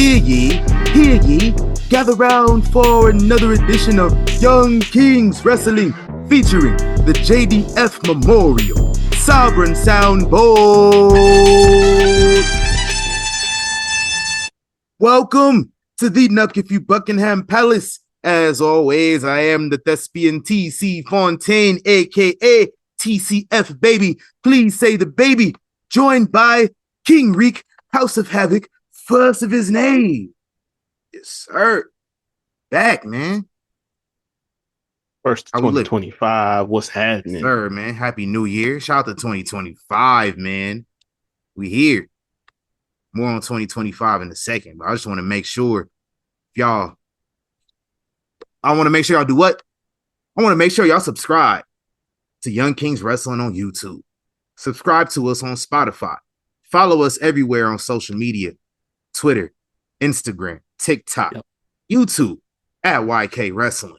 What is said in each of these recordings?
hear ye, gather round for another edition of Young Kings Wrestling featuring the JDF Memorial Sovereign Soundboard. Welcome to the Nuck If You Buckingham Palace. As always, I am the thespian TC Fontaine, aka TCF Baby. Please say the baby. Joined by King Reek, House of Havoc, first of his name. Yes, sir. Back, man. First 2025. What's happening? Yes, sir, man. Happy New Year. Shout out to 2025, man. We here. More on 2025 in a second, but I just want to make sure y'all. I want to make sure y'all do what? I want to make sure y'all subscribe to Young Kings Wrestling on YouTube. Subscribe to us on Spotify. Follow us everywhere on social media. Twitter, Instagram, TikTok, YouTube at YK Wrestling.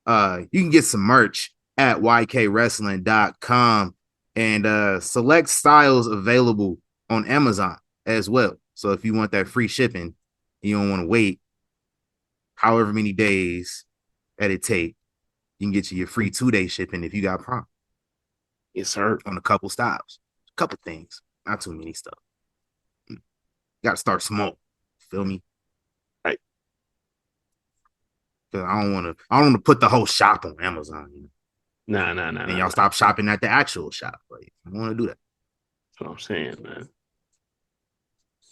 You can get some merch at YKWrestling.com and select styles available on Amazon as well. So if you want that free shipping, you don't want to wait however many days that it take, you can get you your free 2-day shipping if you got Prime. Yes, sir. On a couple styles, a couple things, not too many stuff. You got to start small. Feel me? Right. Because I don't want to put the whole shop on Amazon. You know? Nah. And y'all stop shopping at the actual shop. Like, I don't want to do that. That's what I'm saying, man.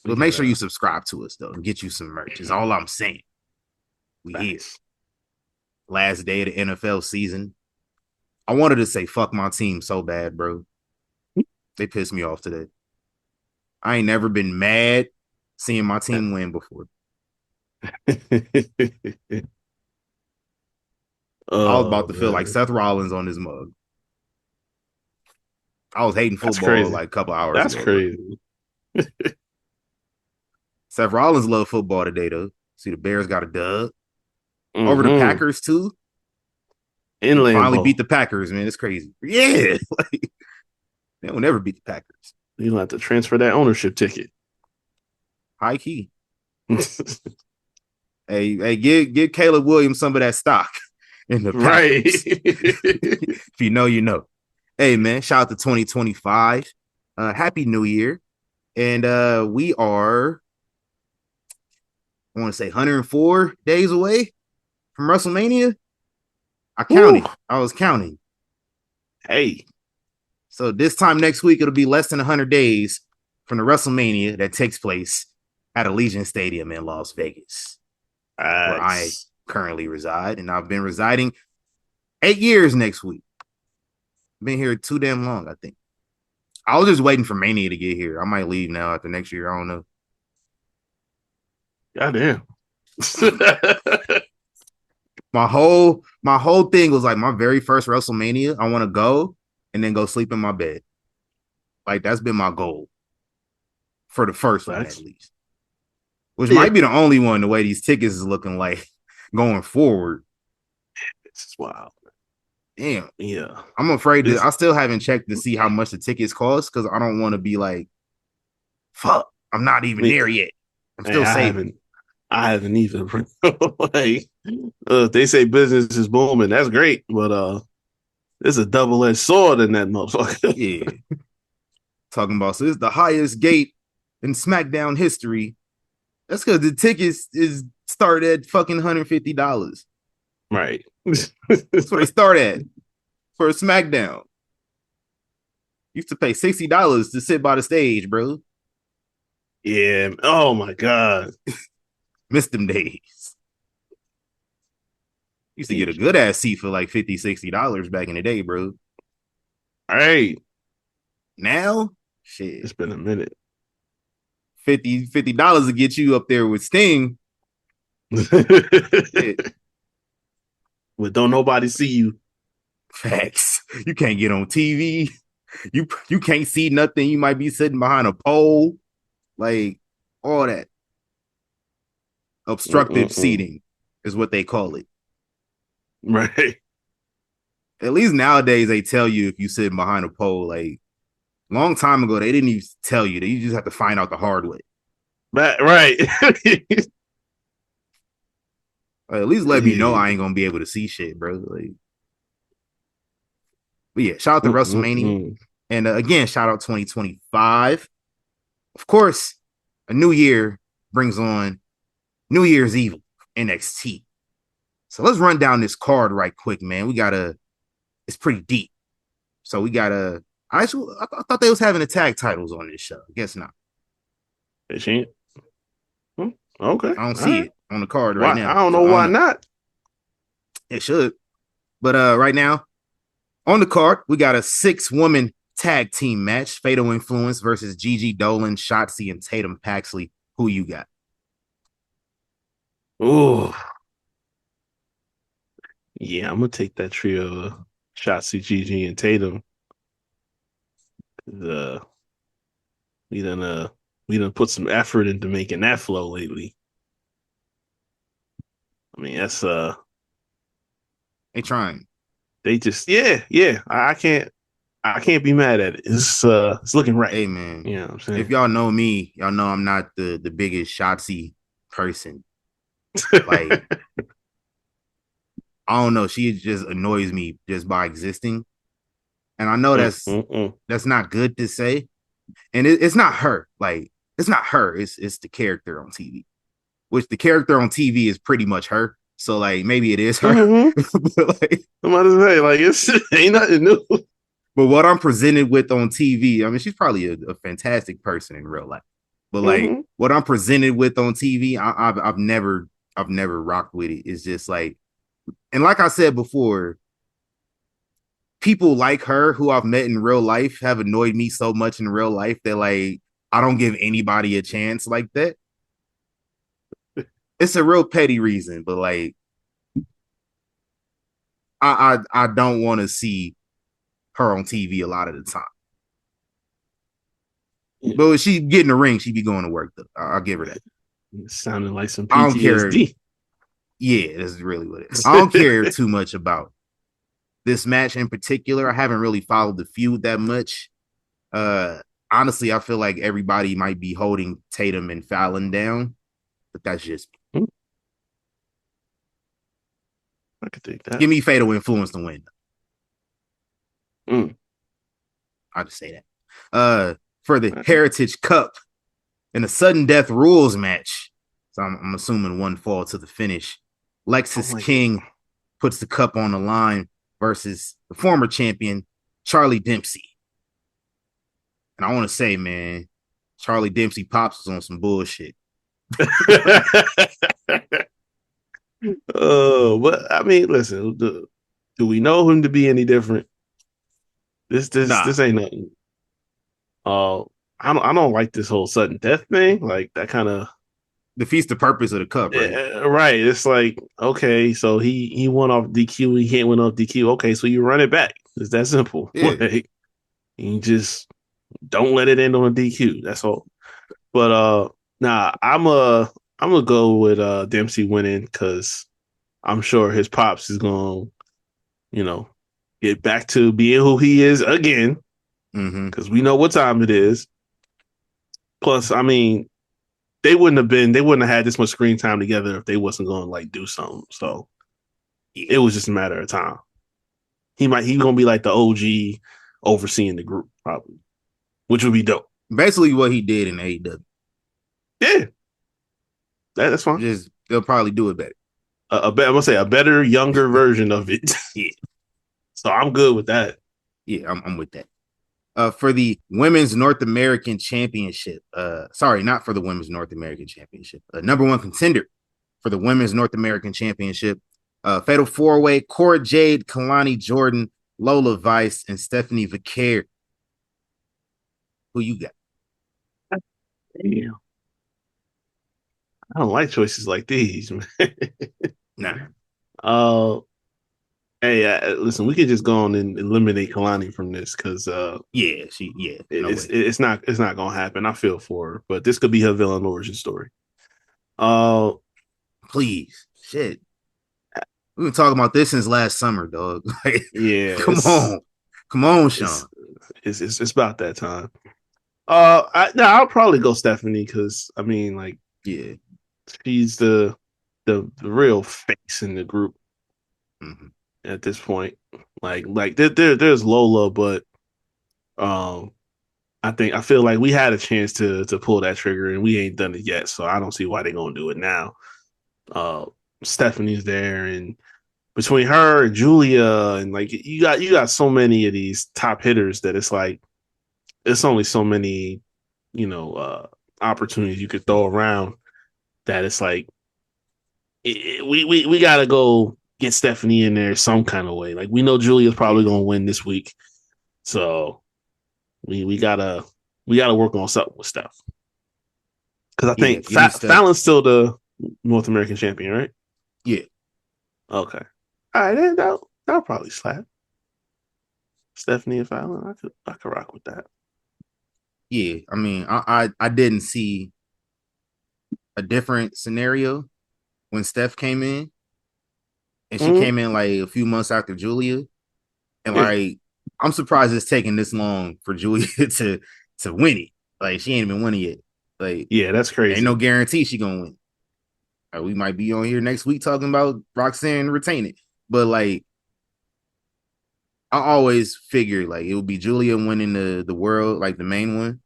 But make sure you subscribe to us, though, and get you some merch. Is all I'm saying. We here. Last day of the NFL season. I wanted to say fuck my team so bad, bro. They pissed me off today. I ain't never been mad seeing my team win before. I was about to feel like Seth Rollins on his mug. I was hating football like a couple hours ago. That's crazy. Seth Rollins loved football today, though. See, the Bears got a dub. Over the Packers, too. Finally beat the Packers, man. It's crazy. Yeah. Like, they will never beat the Packers. You'll have to transfer that ownership ticket. High key. Hey, give Caleb Williams some of that stock in the Packers. Right. If you know, you know. Hey, man, shout out to 2025. Happy New Year. And we are, I want to say 104 days away from WrestleMania. I counted. I was counting. Hey. So this time next week, it'll be less than 100 days from the WrestleMania that takes place at Allegiant Stadium in Las Vegas, where I currently reside. And I've been residing 8 years next week. Been here too damn long, I think. I was just waiting for Mania to get here. I might leave now after next year. I don't know. Goddamn. My whole thing was like my very first WrestleMania. I want to go and then go sleep in my bed. Like that's been my goal for the first one at least. Which might be the only one. The way these tickets is looking like going forward. This is wild. Damn. Yeah. I'm afraid that I still haven't checked to see how much the tickets cost because I don't want to be like, fuck, I'm not even there yet. I'm still saving. I haven't even like they say business is booming. That's great, but there's a double-edged sword in that motherfucker. Yeah. Talking about so it's the highest gate in SmackDown history. That's because the tickets is start at fucking $150. Right. That's where they start at for a SmackDown. Used to pay $60 to sit by the stage, bro. Yeah. Oh my God. Missed them days. Used to get a good ass seat for like $50, $60 back in the day, bro. All right. Now, shit. It's been a minute. $50 to get you up there with Sting. But don't nobody see you. Facts. You can't get on TV. You can't see nothing. You might be sitting behind a pole. Like, all that. Obstructive seating is what they call it. Right. At least nowadays they tell you if you sit behind a pole. Like long time ago, they didn't even tell you. You just have to find out the hard way. Right. At least let me know I ain't gonna be able to see shit, bro. Like, but yeah, shout out to WrestleMania, and again, shout out 2025. Of course, a new year brings on New Year's Eve NXT. So let's run down this card right quick, man. It's pretty deep. So we gotta. I thought they was having the tag titles on this show. I guess not. They changed. Okay. I don't All see right. it on the card right Why? I now. don't So know I why don't know. not. It should. But right now, on the card, we got a 6-woman tag team match. Fatal Influence versus Gigi Dolan, Shotzi, and Tatum Paxley. Who you got? Oh, yeah, I'm gonna take that trio of Shotzi, Gigi, and Tatum. The we done we done put some effort into making that flow lately. I mean, that's They trying. they just yeah. I can't be mad at it. It's looking right. Hey man, You know what I'm if saying? y'all know me, y'all know I'm not the biggest Shotzi person. Like, I don't know, she just annoys me just by existing. And I know that's not good to say. And it's not her. Like, it's not her. It's the character on TV. Which the character on TV is pretty much her. So like maybe it is her. But, like, I'm about to say, like, it's ain't nothing new. but what I'm presented with on TV, I mean, she's probably a fantastic person in real life. But like what I'm presented with on TV, I've never rocked with it. It's just like, and like I said before, people like her who I've met in real life have annoyed me so much in real life that like I don't give anybody a chance like that. It's a real petty reason, but like I don't want to see her on TV a lot of the time. Yeah. But when she get in the ring, she be going to work though. I'll give her that. It sounded like some I don't care. PTSD. Yeah, that's really what it is. I don't care too much about this match in particular. I haven't really followed the feud that much. Honestly, I feel like everybody might be holding Tatum and Fallon down, but that's just me. I could take that. Give me Fatal Influence to win. Mm. I'll just say that. For the Heritage Cup in a sudden death rules match. So I'm assuming one fall to the finish. Lexis King puts the cup on the line versus the former champion, Charlie Dempsey. And I want to say, man, Charlie Dempsey Pops was on some bullshit. But I mean, listen, do we know him to be any different? This ain't nothing. I don't like this whole sudden death thing. Like that kind of defeats the purpose of the cup, right? Right. It's like, okay, so he won off DQ, he can't win off DQ. Okay, so you run it back. It's that simple. Yeah. Like, you just don't let it end on a DQ. That's all. But nah, I'm gonna go with Dempsey winning because I'm sure his pops is gonna, get back to being who he is again. Because we know what time it is. Plus, I mean, they wouldn't have had this much screen time together if they wasn't going to like do something. So it was just a matter of time. He's gonna be like the OG overseeing the group, probably, which would be dope. Basically, what he did in AEW. Yeah, that's fine. Just they'll probably do it better. I'm gonna say a better, younger version of it. Yeah. So I'm good with that. Yeah, I'm with that. For the Women's North American Championship. Sorry, not for the Women's North American Championship. Number one contender for the Women's North American Championship. Fatal 4-Way, Cora Jade, Kalani Jordan, Lola Vice, and Stephanie Vaquer. Who you got? Damn. I don't like choices like these, man. Nah. Hey, listen, we could just go on and eliminate Kalani from this because it's not gonna happen. I feel for her, but this could be her villain origin story. Please, shit. We've been talking about this since last summer, dog. Like, yeah, come on, Sean. It's about that time. I'll probably go Stephanie because I mean, like, Yeah. she's the real face in the group Mm-hmm. at this point. There's Lola, but um, I feel like we had a chance to pull that trigger and we ain't done it yet. So I don't see why they're gonna do it now. Uh, Stephanie's there, and between her and Julia, and like you got so many of these top hitters that it's like it's only so many, you know, opportunities you could throw around that it's like we gotta go get Stephanie in there some kind of way. Like we know Julia's probably Yeah. gonna win this week, so we gotta work on something with Steph because I Yeah. think Give me Steph. Fallon's still the North American champion, right? Yeah. Okay, all right, then that'll probably slap Stephanie and Fallon. I could rock with that. Yeah. I mean, I didn't see a different scenario when Steph came in, and she Mm-hmm. came in like a few months after Julia, and Yeah, like I'm surprised it's taking this long for Julia to win it. Like she ain't even won it yet. Like yeah, that's ain't no crazy. guarantee she gonna win. We might be on here next week talking about Roxanne retaining, but like I always figured like it would be Julia winning the world, like the main one,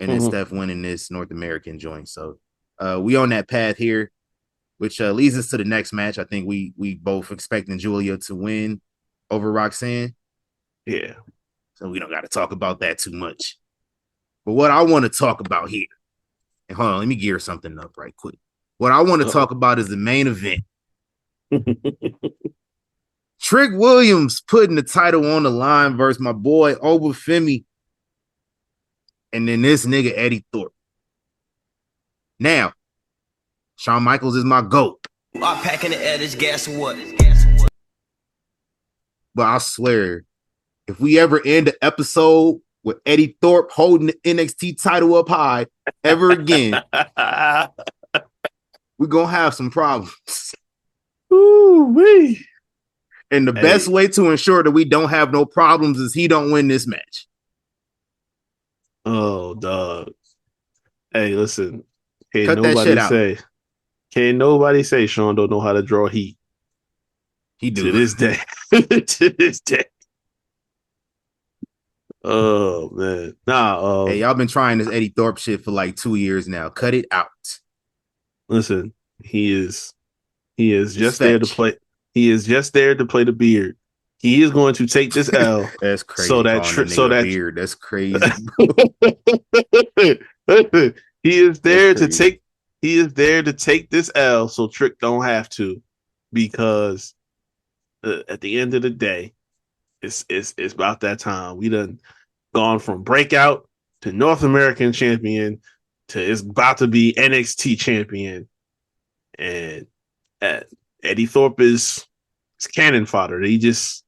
and then Mm-hmm. Steph winning this North American joint. So we on that path here, which leads us to the next match. I think we both expecting Julia to win over Roxanne. Yeah. So we don't got to talk about that too much. But what I want to talk about here, and hold on, let me gear something up right quick. What I want to Uh-oh. talk about is the main event. Trick Williams putting the title on the line versus my boy Obafemi, and then this nigga Eddie Thorpe. Now, Shawn Michaels is my GOAT. I'm packing the edge, guess what? But I swear, if we ever end an episode with Eddie Thorpe holding the NXT title up high ever again, we're gonna have some problems. Ooh-wee. And the best Hey, way to ensure that we don't have no problems is he don't win this match. oh dog. Hey, listen. Can't Cut that shit nobody out. say can't nobody say Sean don't know how to draw heat He to do. this day. To this day. Oh man. Nah, Hey, y'all been trying this Eddie Thorpe shit for like 2 years now. Cut it out. listen, he is It's just there to fetch. play. He is just there to play the beard. He is going to take this L That's so crazy that calling that so nigga a that beard. That's crazy. he is That's there to crazy. take he is there to take this L so Trick don't have to because at the end of the day it's about that time. We done gone from breakout to North American champion to it's about to be NXT champion and uh, Eddie Thorpe is cannon fodder. He just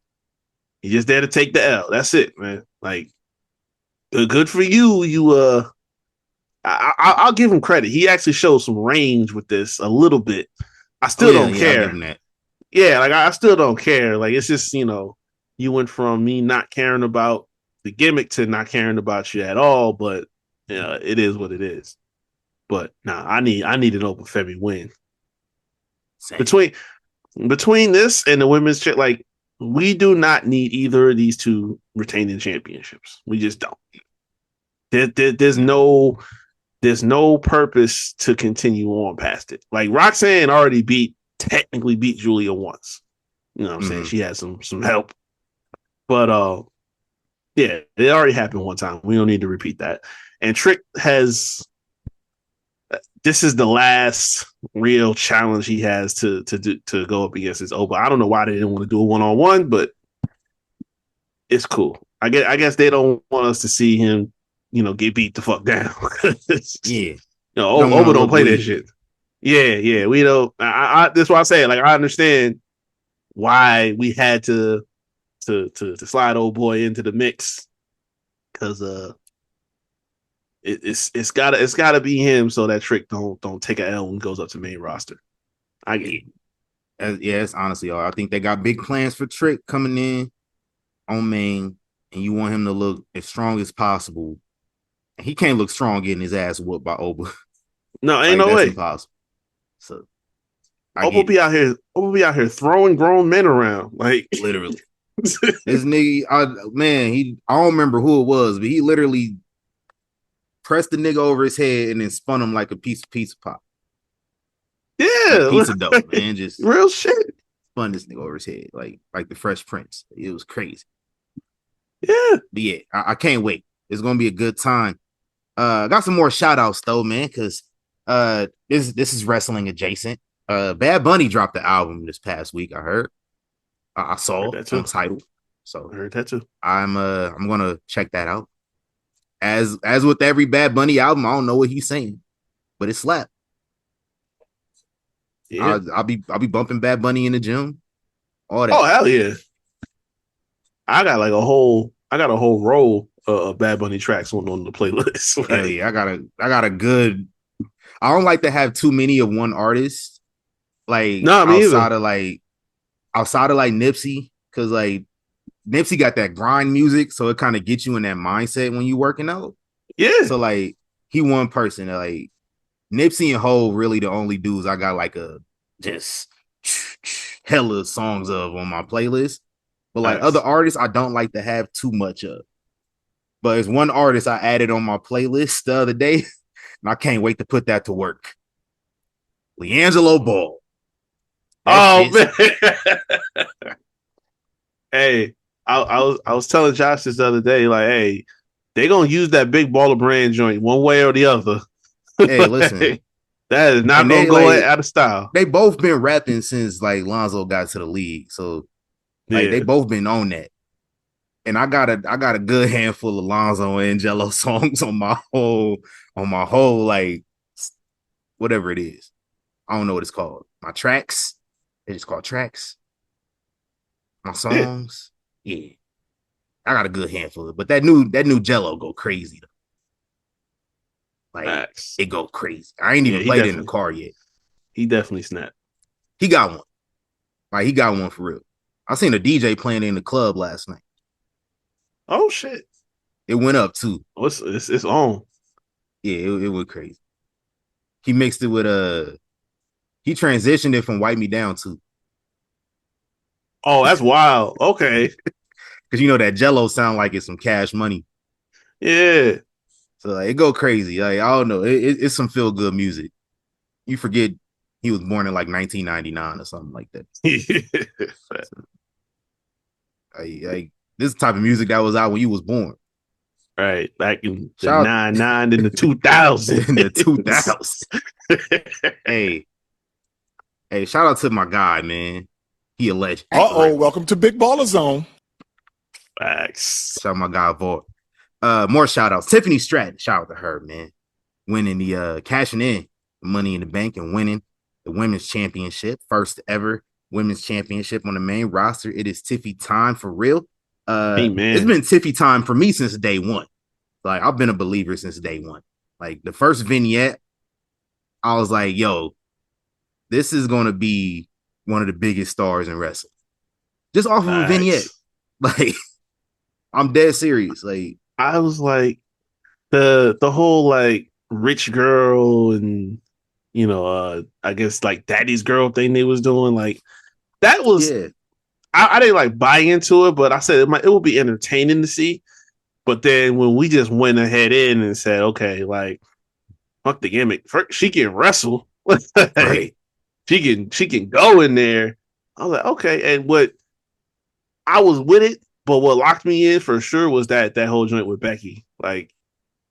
there to take the L. That's it, man. Like good for you. I'll give him credit. He actually showed some range with this a little bit. I Oh still yeah, don't yeah, I'll give care. him that. Yeah, like I still don't care. Like it's just you went from me not caring about the gimmick to not caring about you at all. But it is what it is. But nah, I need an open Febby win Same. between this and the women's shit. Like we do not need either of these two retaining championships. We just don't. There's No. no purpose to continue on past it. Like Roxanne already technically beat Julia once. You know what I'm saying? Mm-hmm. She had some help. But yeah, it already happened one time. We don't need to repeat that. And Trick has this is the last real challenge he has to go up against his Oba. I don't know why they didn't want to do a one-on-one, but it's cool. I guess they don't want us to see him, get beat the fuck down. Yeah. Don't want to Oba don't look play that weak. shit. Yeah, we don't. That's why I say, like, I understand why we had to slide old boy into the mix because it's gotta be him so that Trick don't take a L when he goes up to main roster. I get Yeah. it. Yeah, it's honestly all. I think they got big plans for Trick coming in on main, and you want him to look as strong as possible He can't look strong getting his ass whooped by Oba. No, ain't Like no that's way. impossible. So I Oba get it. be out here. Oba be out here throwing grown men around. Like Literally. This nigga, I don't remember who it was, but he literally pressed the nigga over his head and then spun him like a piece of pizza pop. Like yeah, pizza dough, man. Just real shit. spun this nigga over his head, like the Fresh Prince. It was crazy. Yeah. But yeah, I can't wait. It's gonna be a good time. Got some more shout outs though, man, because this is wrestling adjacent. Bad Bunny dropped the album this past week. I heard. I saw that too. on Tidal. So I heard that too. I'm gonna check that out. As with every Bad Bunny album, I don't know what he's saying, but it slapped. Yeah. I'll be bumping Bad Bunny in the gym. All that. Oh hell yeah! I got a whole roll of Bad Bunny tracks on the playlist. Like, Hell yeah, I got a good. I don't like to have too many of one artist. Like no, me outside either. of like Nipsey, because like Nipsey got that grind music, so it kind of gets you in that mindset when you working out. Yeah. So like he one person that like Nipsey and Hov really the only dudes I got like a just hella songs of on my playlist. But like Nice. other artists, I don't like to have too much of. But there's one artist I added on my playlist the other day, and I can't wait to put that to work. LiAngelo Ball. Oh man. Hey, I was telling Josh this the other day, like, hey, they gonna use that big baller brand joint one way or the other. Hey, listen, that is not gonna go out of style. They both been rapping since like Lonzo got to the league, so like they both been on that. And I got a good handful of Lonzo and Jello songs on my whole like whatever it is. I don't know what it's called. My tracks. It's called tracks. My songs. Yeah. I got a good handful of it. But that new Jello go crazy though. Like it go crazy. I ain't even played it in the car yet. He definitely snapped. He got one. Like he got one for real. I seen a DJ playing in the club last night. Oh shit! It went up too. Oh, it's on. Yeah, it went crazy. He mixed it with he transitioned it from Wipe Me Down too. Oh, that's wild. Okay. Because you know that Jello sound like it's some Cash Money. Yeah. So like, it go crazy. Like I don't know. It's some feel good music. You forget he was born in like 1999 or something like that. So, like this type of music that was out when you was born. Right. Back in the 99 in the 2000s. In the 2000s. Hey, shout out to my guy, man. He a legend. Welcome to Big Baller Zone. Facts. Shout out my guy, Vaught. More shout outs. Tiffany Stratton, shout out to her, man. Winning the cashing in Money in the Bank and winning the women's championship. First ever women's championship on the main roster. It is Tiffy time for real. It's been Tiffy time for me since day one. Like I've been a believer since day one. Like the first vignette, I was like, yo, this is gonna be one of the biggest stars in wrestling. Just off of a vignette. Like I'm dead serious. Like I was like the whole like rich girl and you know I guess like daddy's girl thing they was doing, like that was I didn't like buy into it, but I said it would be entertaining to see. But then when we just went ahead in and said, okay, like fuck the gimmick, she can wrestle. right. She can go in there. I was like, okay, and what I was with it, but what locked me in for sure was that whole joint with Becky. Like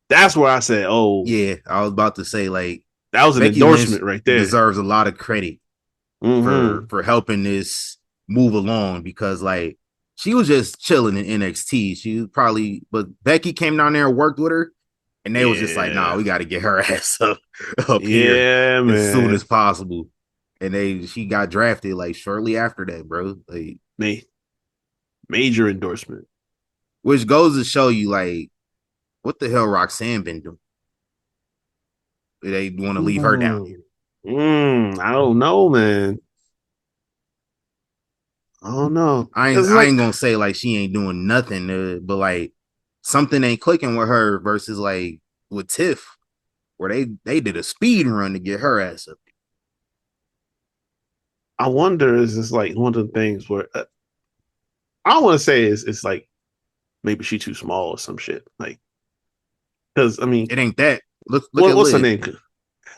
that's where I said, oh yeah, I was about to say like that was an Becky endorsement Lynch right there. Deserves a lot of credit for helping this move along because like she was just chilling in NXT. She was but Becky came down there and worked with her, and they was just like, nah, we got to get her ass up here man. as soon as possible. And she got drafted like shortly after that, bro. Like major endorsement. Which goes to show you like what the hell Roxanne been doing. They want to leave her down here. I don't know, man. I don't know. I ain't gonna say like she ain't doing nothing, but like something ain't clicking with her versus like with Tiff, where they did a speed run to get her ass up. I wonder, is this like one of the things where I don't want to say it's like maybe she too small or some shit. Like, because I mean, It ain't that. Look at what's her Liv. name?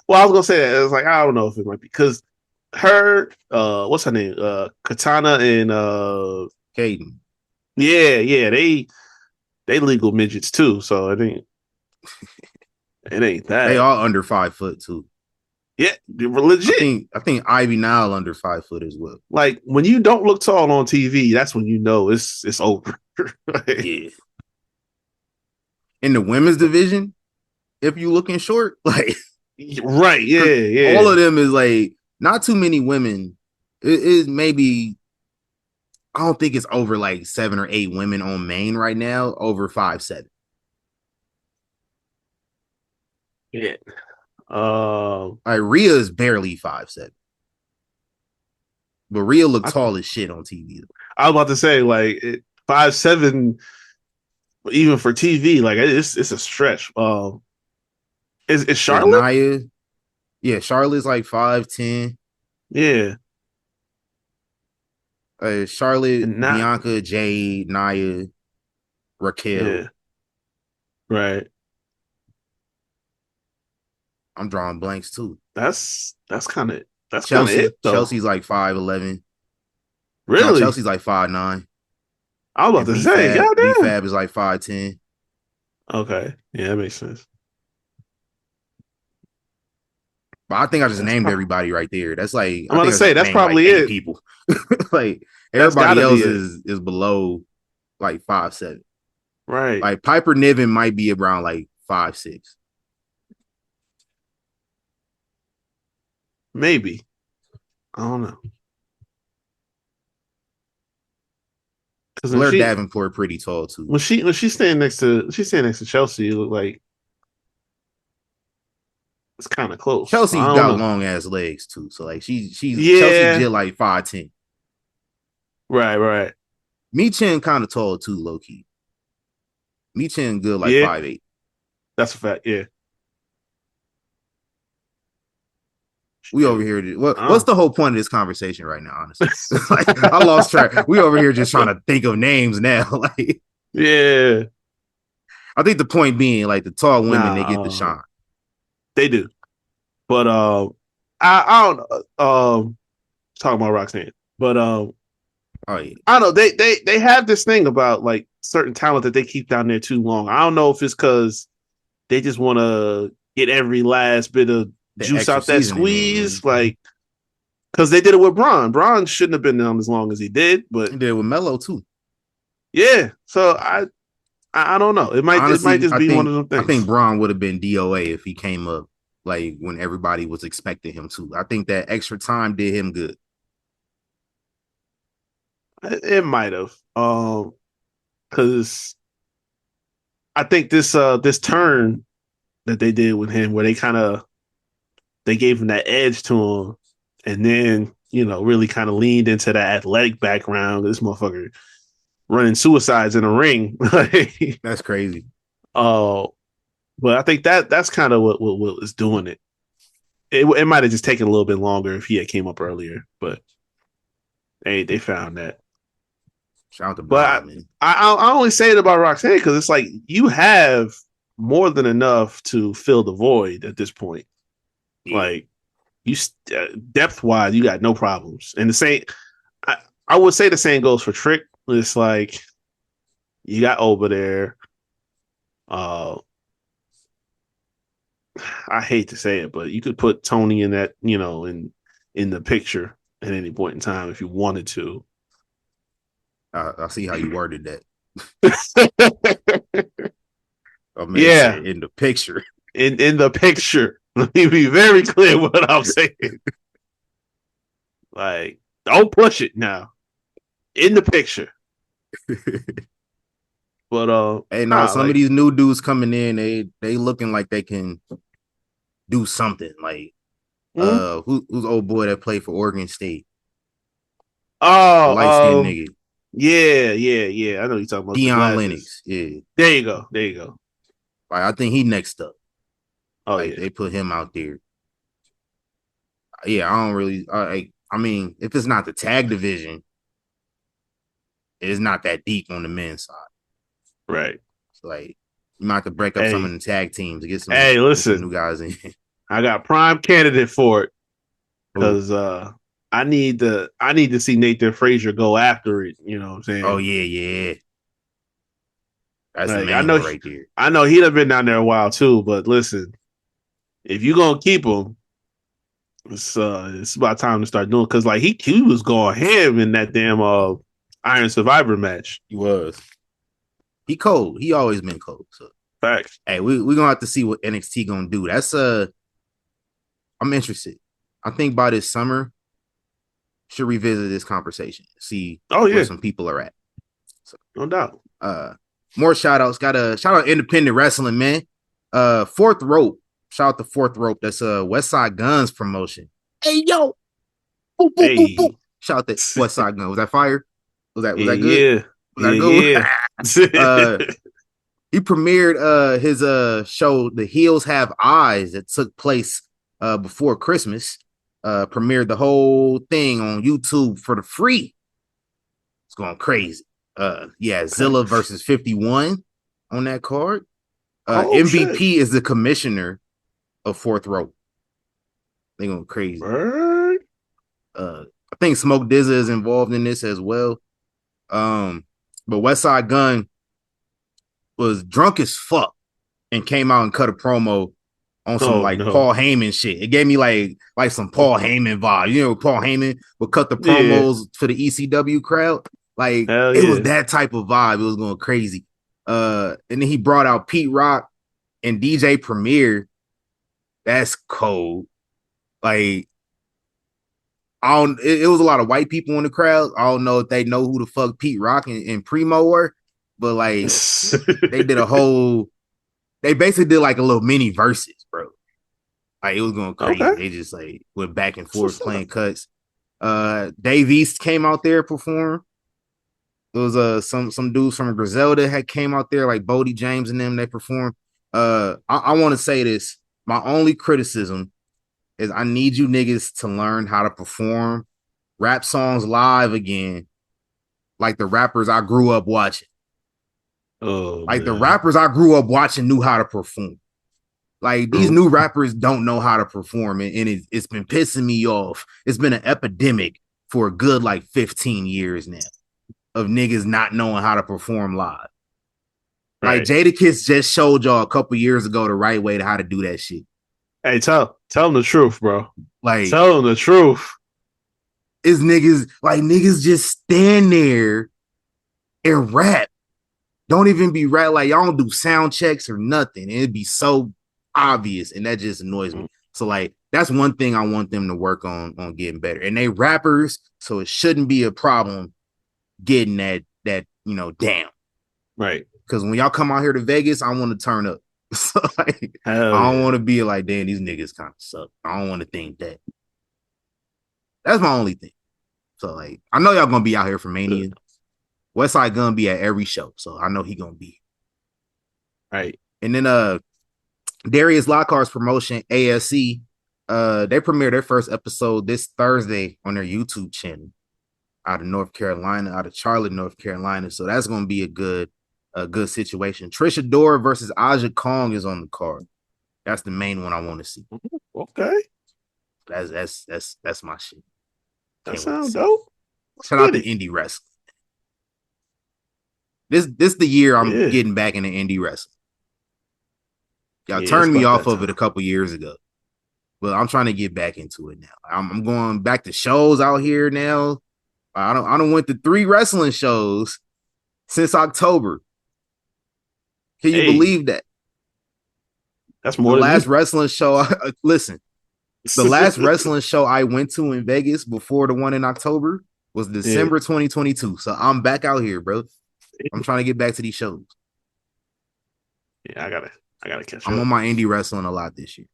Well, I was gonna say that. It's like I don't know if it might be because her what's her name? Katana and Caden. yeah, they legal midgets too, so it ain't that. They all under 5 foot too. Yeah, legit. I think Ivy Nile under 5 foot as well. Like when you don't look tall on TV, that's when you know it's over. Yeah. In the women's division, if you looking short, like right, yeah. all of them is like not too many women. It is maybe I don't think it's over like 7 or 8 women on main right now over 5'7". Yeah. Like Rhea is barely 5'7". But Rhea looked tall as shit on TV. I was about to say, like 5'7", even for TV, like it's a stretch. Is Charlotte? Nia, yeah, Charlotte's like 5'10". Yeah. Charlotte, Bianca, Jade, Nia, Raquel. Yeah. Right. I'm drawing blanks too. That's kind of Chelsea. it, though. Chelsea's like 5'11". Really? No, Chelsea's like 5'9". I was about to say, goddamn. B-Fab is like 5'10". Okay. Yeah, that makes sense. But I think I just named everybody right there. That's like I'm about to say that's probably like it. People. Like everybody else is below like 5'7". Right. Like Piper Niven might be around like 5'6". Maybe. I don't know. Blair Davenport pretty tall too. When she's standing next to Chelsea, it looked like it's kind of close. Chelsea's got long ass legs too, so like Chelsea's just like 5'10". Right. Michin kind of tall too, low key. Michin good like 5'8". That's a fact. Yeah. We over here. What's the whole point of this conversation right now? Honestly, like, I lost track. We over here just trying to think of names now. Like, yeah. I think the point being, like, the tall women, they get the shine. They do, but I don't talking about Roxanne, but oh yeah, I don't know. They have this thing about like certain talent that they keep down there too long. I don't know if it's because they just want to get every last bit of juice out that squeeze, like because they did it with Braun. Braun shouldn't have been down as long as he did, but he did it with Melo too. Yeah, so I don't know. It might just be one of them things. I think Braun would have been DOA if he came up like when everybody was expecting him to. I think that extra time did him good. It might have, because I think this turn that they did with him, where they gave him that edge to him, and then really kind of leaned into that athletic background. This motherfucker running suicides in a ring, that's crazy. But I think that's kind of what is doing it. It might have just taken a little bit longer if he had came up earlier, but they found that. Shout out to But Bob, man. I only say it about Roxanne because it's like you have more than enough to fill the void at this point. Yeah. Like you depth wise, you got no problems. And the same, I would say the same goes for Trick. It's like you got over there. I hate to say it, but you could put Tony in that, in the picture at any point in time if you wanted to. I see how you worded that. Yeah, in the picture. In the picture. Let me be very clear what I'm saying. Like, don't push it now. In the picture. But hey, some of these new dudes coming in, they looking like they can do something. Like who's old boy that played for Oregon State? Oh, light-skinned nigga. Yeah. I know you're talking about Deion Lennox. Yeah. There you go. Like I think he next up. Oh Like yeah. they put him out there. Yeah, I don't really. I mean, if it's not the tag division, it's not that deep on the men's side. Right. So like you might have to break up some of Hey. the tag teams to get Hey, some new listen. guys in. I got prime candidate for it Oh, because I need to see Nathan Frazier go after it. You know what I'm oh saying? yeah, yeah. That's the Like main one right there. I know he'd have been down there a while too, but listen, if you gonna keep him, it's about time to start doing because like he was going ham in that damn Iron Survivor match. He was. He cold. He always been cold. So Facts. hey, we gonna have to see what NXT gonna do. That's I'm interested. I think by this summer, should revisit this conversation, see Oh where yeah, some people are at. So no doubt. more shout outs. Got a shout out independent wrestling, man. Fourth Rope. Shout out to Fourth Rope. That's West Side Guns promotion. Hey yo. Boop, boop, boop, boop. Hey, Shout out to West Side Gun. Was that fire? Was that good? yeah, Was that good? yeah. He premiered his show The Heels Have Eyes that took place before Christmas. Premiered the whole thing on YouTube for the free. It's going crazy. Yeah, Okay. Zilla versus 51 on that card. MVP Shit. is the commissioner of Fourth Rope. They going crazy. Bird. I think Smoke Dizza is involved in this as well. But West Side Gun was drunk as fuck and came out and cut a promo on some Paul Heyman shit. It gave me like some Paul Heyman vibe. You know, Paul Heyman would cut the promos for the ECW crowd. Like it was that type of vibe. It was going crazy. And then he brought out Pete Rock and DJ Premier. That's cold. Like it was a lot of white people in the crowd. I don't know if they know who the fuck Pete Rock and Primo were, but like they basically did like a little mini verses, bro. Like it was going crazy. Okay. They just like went back and forth playing cuts. Dave East came out there perform. It was some dudes from Griselda had came out there, like Bodie James and them, they performed. I want to say this. My only criticism is I need you niggas to learn how to perform rap songs live again, like the rappers I grew up watching. Oh, like the rappers I grew up watching knew how to perform. Like these new rappers don't know how to perform, and it's been pissing me off. It's been an epidemic for a good like 15 years now of niggas not knowing how to perform live. Right. Like Jadakiss just showed y'all a couple years ago the right way to how to do that shit. Hey, tell them the truth, bro. Like tell them the truth. Is niggas just stand there and rap. Don't even be rap, like y'all don't do sound checks or nothing. It'd be so obvious, and that just annoys me. So like that's one thing I want them to work on getting better. And they rappers, so it shouldn't be a problem getting that down. Right. Because when y'all come out here to Vegas, I want to turn up. So like I don't want to be like, damn, these niggas kind of suck. I don't want to think that. That's my only thing. So like I know y'all gonna be out here for Mania. Westside gonna be at every show, so I know he gonna be. Right. And then Darius Lockhart's promotion, ASC, they premiered their first episode this Thursday on their YouTube channel out of North Carolina, out of Charlotte, North Carolina. So that's gonna be a good situation. Trisha Dora versus Aja Kong is on the card. That's the main one I want to see. Okay. That's my shit. That sounds dope. Shout out to indie wrestling. This the year I'm getting back into indie wrestling. Y'all turned me off of it a couple years ago, but I'm trying to get back into it now. I'm going back to shows out here now. I don't went to 3 wrestling shows since October. Can you believe that? That's more the than last me. Wrestling show. Listen, the last wrestling show I went to in Vegas before the one in October was December 2022. So I'm back out here, bro. I'm trying to get back to these shows. Yeah, I gotta catch up. I'm on my indie wrestling a lot this year.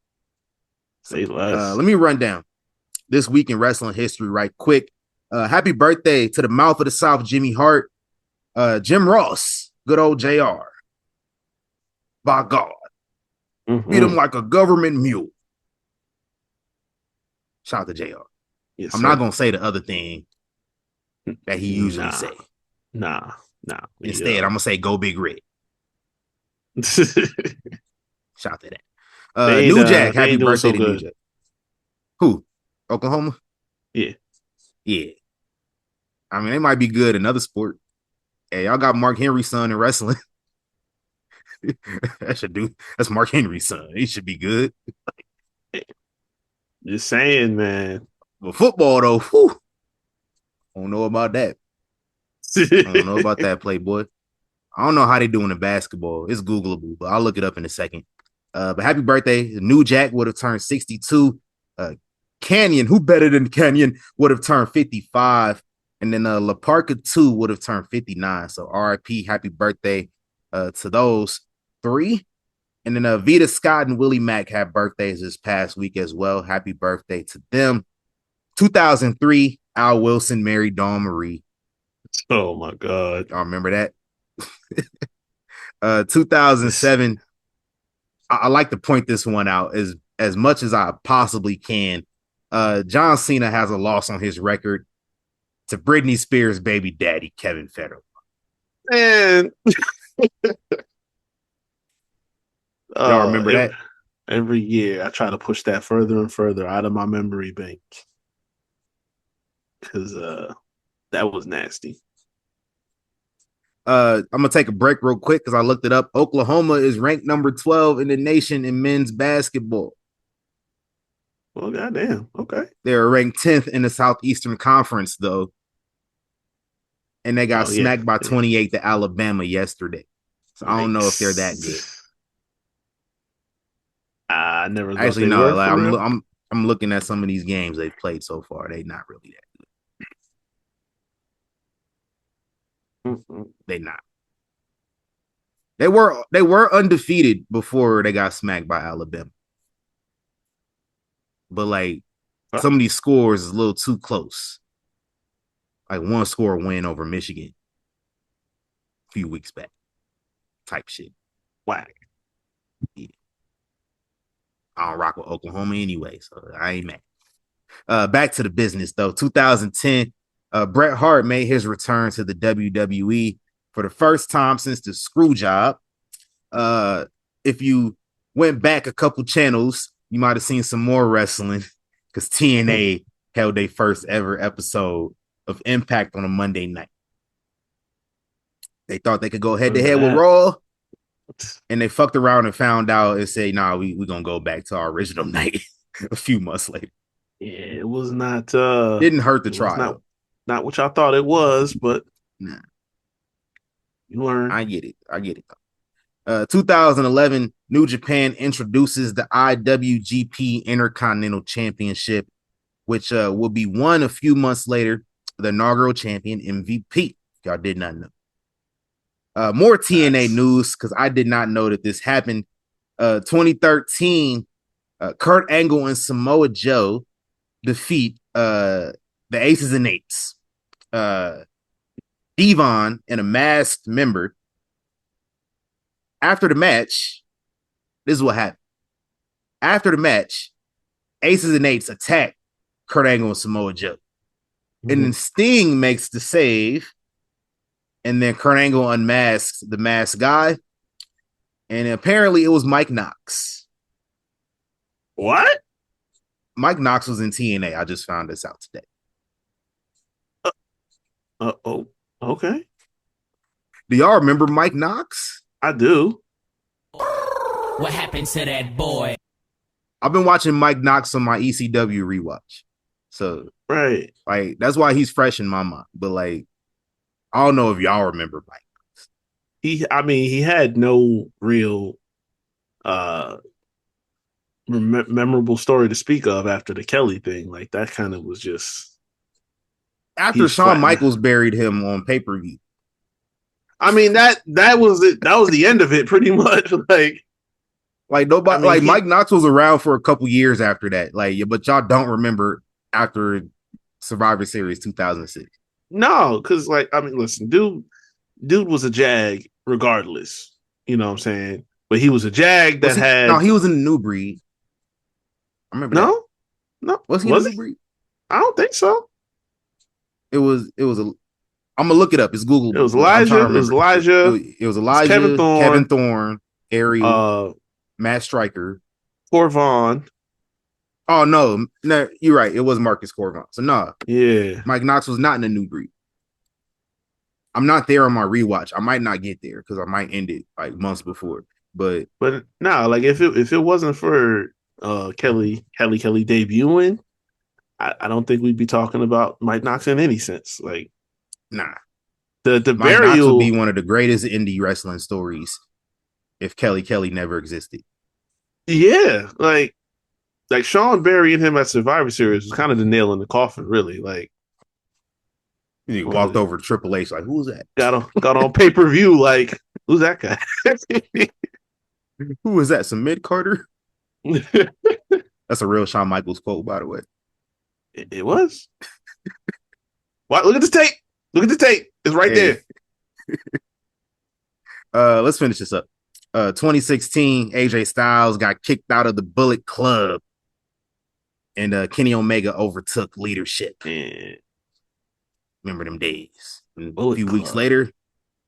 Say less. Let me run down this week in wrestling history right quick. Happy birthday to the mouth of the South, Jimmy Hart, Jim Ross, good old JR. By God, Beat him like a government mule. Shout out to JR. Yes, I'm not gonna say the other thing that he usually say. Nah. Instead, I'm gonna say go Big Red. Shout out to that. New Jack, happy birthday to New Jack. Who? Oklahoma? Yeah. I mean, they might be good in other sport. Hey, y'all got Mark Henry's son in wrestling. That's Mark Henry's son. He should be good. Just saying, man. But football, though, whew, I don't know about that. I don't know about that, Playboy. I don't know how they doing in basketball. It's Googleable, but I'll look it up in a second. But happy birthday. New Jack would have turned 62. Canyon, who better than Canyon, would have turned 55. And then La Parka 2 would have turned 59. So RIP, happy birthday to those three. And then Vita Scott and Willie Mack had birthdays this past week as well. Happy birthday to them. 2003, Al Wilson married Dawn Marie. Oh, my God. Y'all remember that? 2007, I like to point this one out as much as I possibly can. John Cena has a loss on his record to Britney Spears' baby daddy, Kevin Federer. Man. Y'all remember that? Every year, I try to push that further and further out of my memory bank. Because that was nasty. I'm going to take a break real quick because I looked it up. Oklahoma is ranked number 12 in the nation in men's basketball. Well, goddamn. Okay. They're ranked 10th in the Southeastern Conference, though. And they got smacked by 28 to Alabama yesterday. So I don't know if they're that good. I never actually no. Like, I'm looking at some of these games they've played so far. They're not really that good. They're not. They were undefeated before they got smacked by Alabama. But like some of these scores is a little too close. Like one score win over Michigan a few weeks back. Type shit. Whack. Yeah. I don't rock with Oklahoma anyway, so I ain't mad. Back to the business though. 2010, Bret Hart made his return to the WWE for the first time since the screw job. If you went back a couple channels, you might have seen some more wrestling because TNA held their first ever episode of Impact on a Monday night. They thought they could go head to head with Raw, and they fucked around and found out and said, "Nah, we're gonna go back to our original night." A few months later. Yeah, it was not. Didn't hurt to try. Not what y'all thought it was, but nah. You learn. I get it. 2011, New Japan introduces the IWGP Intercontinental Championship, which will be won a few months later. The inaugural champion, MVP. Y'all did not know. More TNA news, because I did not know that this happened. 2013, Kurt Angle and Samoa Joe defeat the Aces and Eights. Devon and a masked member. After the match, this is what happened. After the match, Aces and Eights attack Kurt Angle and Samoa Joe. And then Sting makes the save. And then Kurt Angle unmasks the masked guy. And apparently it was Mike Knox. What? Mike Knox was in TNA. I just found this out today. Oh, okay. Do y'all remember Mike Knox? I do. What happened to that boy? I've been watching Mike Knox on my ECW rewatch. So, right. Like, that's why he's fresh in my mind. But, like, I don't know if y'all remember Mike Knox. He had no real memorable story to speak of after the Kelly thing. Like, that kind of was just... After Shawn Michaels buried him on pay-per-view. I mean, that was it. That was the end of it, pretty much. Like nobody, Mike Knox was around for a couple years after that. Like, but y'all don't remember after Survivor Series 2006. No, because listen, dude was a jag regardless. You know what I'm saying? but he was a Jag that had no, he was in the new breed. I remember that. No, Was he in the new breed? I don't think so. It was a. I'm gonna look it up. It's Google. It was Elijah. It was Elijah. It was Elijah. Kevin Thorne. Ariel. Matt Stryker. Corvon. Oh no, you're right. It was Marcus Corvon. So yeah, Mike Knox was not in the new breed. I'm not there on my rewatch. I might not get there because I might end it like months before. But no, like if it wasn't for Kelly debuting, I don't think we'd be talking about Mike Knox in any sense. Like, nah, the Mike burial Knox would be one of the greatest indie wrestling stories if Kelly never existed. Yeah, like Sean burying him at Survivor Series was kind of the nail in the coffin, really. Like, he walked over to Triple H, like, who's that? Got on pay-per-view, like, who's that guy? Who is that? Some mid-Carter? That's a real Shawn Michaels quote, by the way. It was. What? Look at the tape. Look at the tape. It's right there. Let's finish this up. 2016, AJ Styles got kicked out of the Bullet Club, and Kenny Omega overtook leadership. Yeah. Remember them days? And a few weeks later,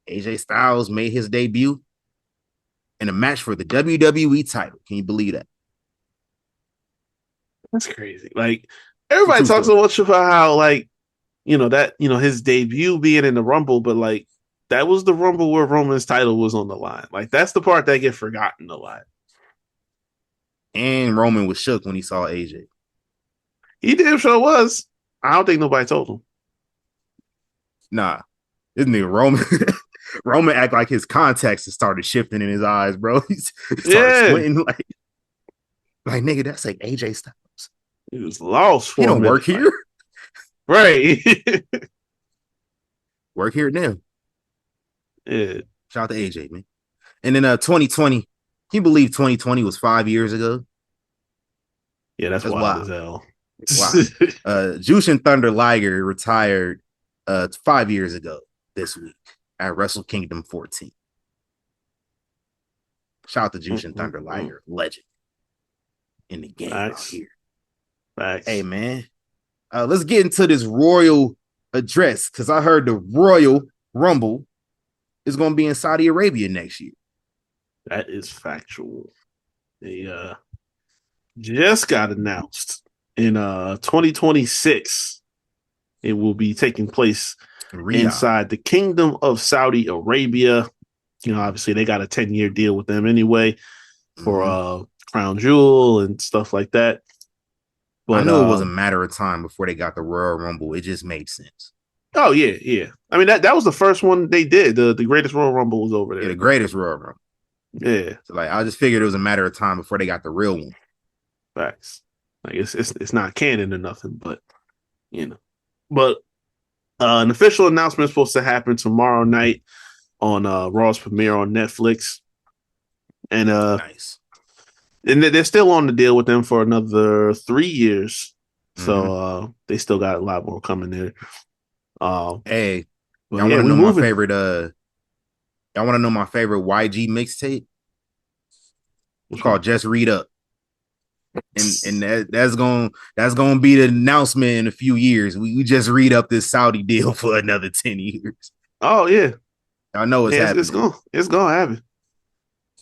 AJ Styles made his debut in a match for the WWE title. Can you believe that? That's crazy. Like, everybody talks so much about how, like, his debut being in the Rumble, but like, that was the Rumble where Roman's title was on the line. Like, that's the part that gets forgotten a lot. And Roman was shook when he saw AJ. He damn sure was. I don't think nobody told him. Nah. Isn't it Roman? Roman act like his contacts started shifting in his eyes, bro. He started squinting like nigga, that's like AJ Styles. He was lost for he don't work here. Right. Work here now. Yeah. Shout out to AJ, man. And then 2020. Can you believe 2020 was 5 years ago? Yeah, that's wild as hell. Wow. Jushin Thunder Liger retired 5 years ago this week at Wrestle Kingdom 14. Shout out to Jushin Thunder Liger, legend in the game out here. Facts. Hey, man. Let's get into this royal address because I heard the Royal Rumble is going to be in Saudi Arabia next year. That is factual. They just got announced in 2026. It will be taking place inside the Kingdom of Saudi Arabia. Obviously they got a 10-year deal with them anyway for Crown Jewel and stuff like that. But I knew it was a matter of time before they got the Royal Rumble. It just made sense. Oh, yeah. I mean, that was the first one they did. The greatest Royal Rumble was over there. Yeah, the greatest Royal Rumble. Yeah. So, like, I just figured it was a matter of time before they got the real one. Facts. Like, it's not canon or nothing, but, But an official announcement is supposed to happen tomorrow night on Raw's premiere on Netflix. And nice. And they're still on the deal with them for another 3 years. So they still got a lot more coming there. Hey, y'all want to know my favorite? Y'all want to know my favorite YG mixtape? It's called "Just Read Up," and that's gonna be the announcement in a few years. We just read up this Saudi deal for another 10 years. Oh yeah, I know it's happening. It's gonna happen.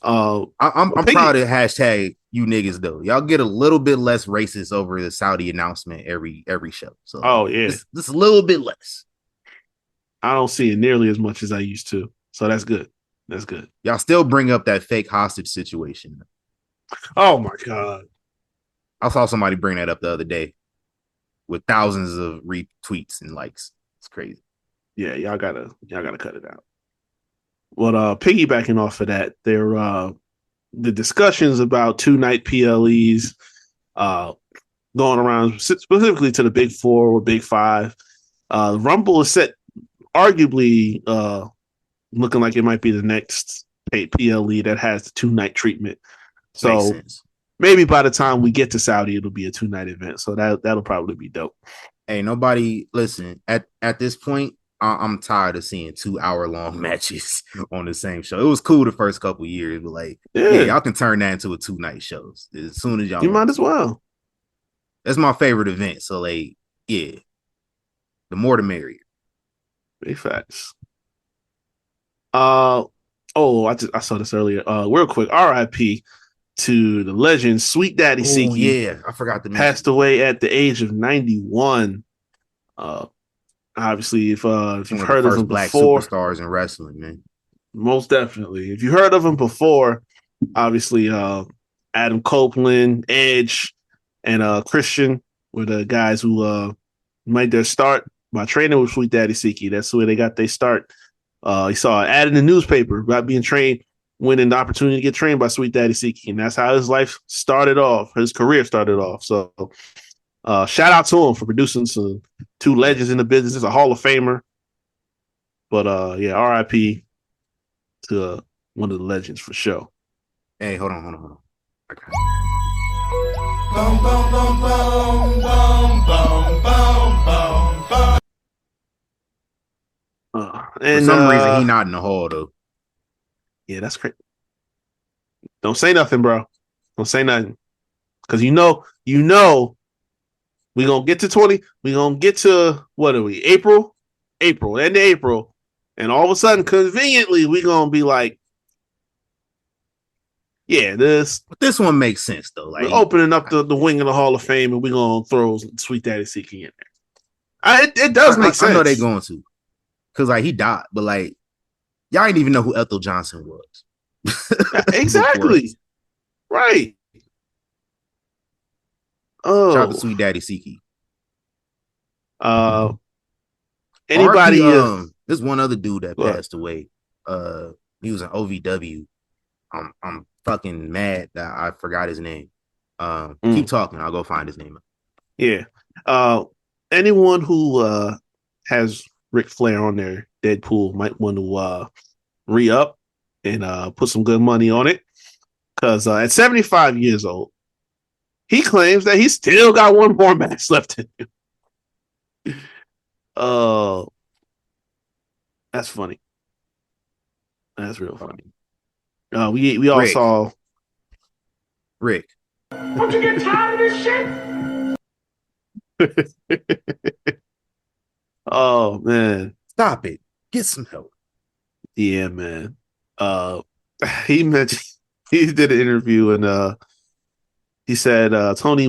I'm proud of hashtag you niggas though. Y'all get a little bit less racist over the Saudi announcement every show. So just a little bit less. I don't see it nearly as much as I used to. So that's good. That's good. Y'all still bring up that fake hostage situation. Oh my God. I saw somebody bring that up the other day with thousands of retweets and likes. It's crazy. Yeah, y'all gotta cut it out. But piggybacking off of that, the discussions about 2-night PLEs going around specifically to the Big Four or Big Five. Rumble is set arguably looking like it might be the next PLE that has the 2-night treatment. So maybe by the time we get to Saudi, it'll be a 2-night event. So that'll probably be dope. Hey, nobody listen at this point. I'm tired of seeing 2 hour long matches on the same show. It was cool the first couple years, but like, yeah, y'all can turn that into a 2 night show as soon as y'all You want. might as well. That's my favorite event. So like, yeah, the more the merrier. Big facts. I saw this earlier. Real quick, R.I.P. to the legend Sweet Daddy Oh Siki. yeah, I forgot to mention. Passed away at the age of 91. Obviously, if you've heard of him black before, superstars in wrestling, man. most definitely. If you heard of him before, obviously, Adam Copeland, Edge, and Christian were the guys who made their start by training with Sweet Daddy Siki. That's where they got their start. He saw an ad in the newspaper about being trained, winning the opportunity to get trained by Sweet Daddy Siki, and that's how his life started off. His career started off. So, shout out to him for producing two legends in the business. He's a Hall of Famer. But yeah, R.I.P. to one of the legends for sure. Hey, hold on. Okay. Bum, bum, bum, bum, bum, bum, bum, bum, bum. For some reason, he not in the hall though. Yeah, that's crazy. Don't say nothing, bro. Don't say nothing, because you know, we gonna get to 20. We gonna get to what are we? April, end of April, and all of a sudden, conveniently, we gonna be like, yeah, this one makes sense though. Like we're opening up the wing of the Hall of Fame, and we gonna throw Sweet Daddy Siki in there. It does make sense. I know they going to. Because, like, he died, but, like, y'all didn't even know who Ethel Johnson was. Exactly. Right. Oh. Shout out to Sweet Daddy Siki. Anybody? There's one other dude that passed away. He was in OVW. I'm fucking mad that I forgot his name. Keep talking. I'll go find his name. Yeah. Anyone who has Ric Flair on their Deadpool might want to re-up and put some good money on it, because at 75 years old, he claims that he still got one more match left in him. Oh, that's funny. That's real funny. We all saw Rick. Don't you get tired of this shit? Oh man, stop it! Get some help. Yeah, man. He did an interview, and he said Tony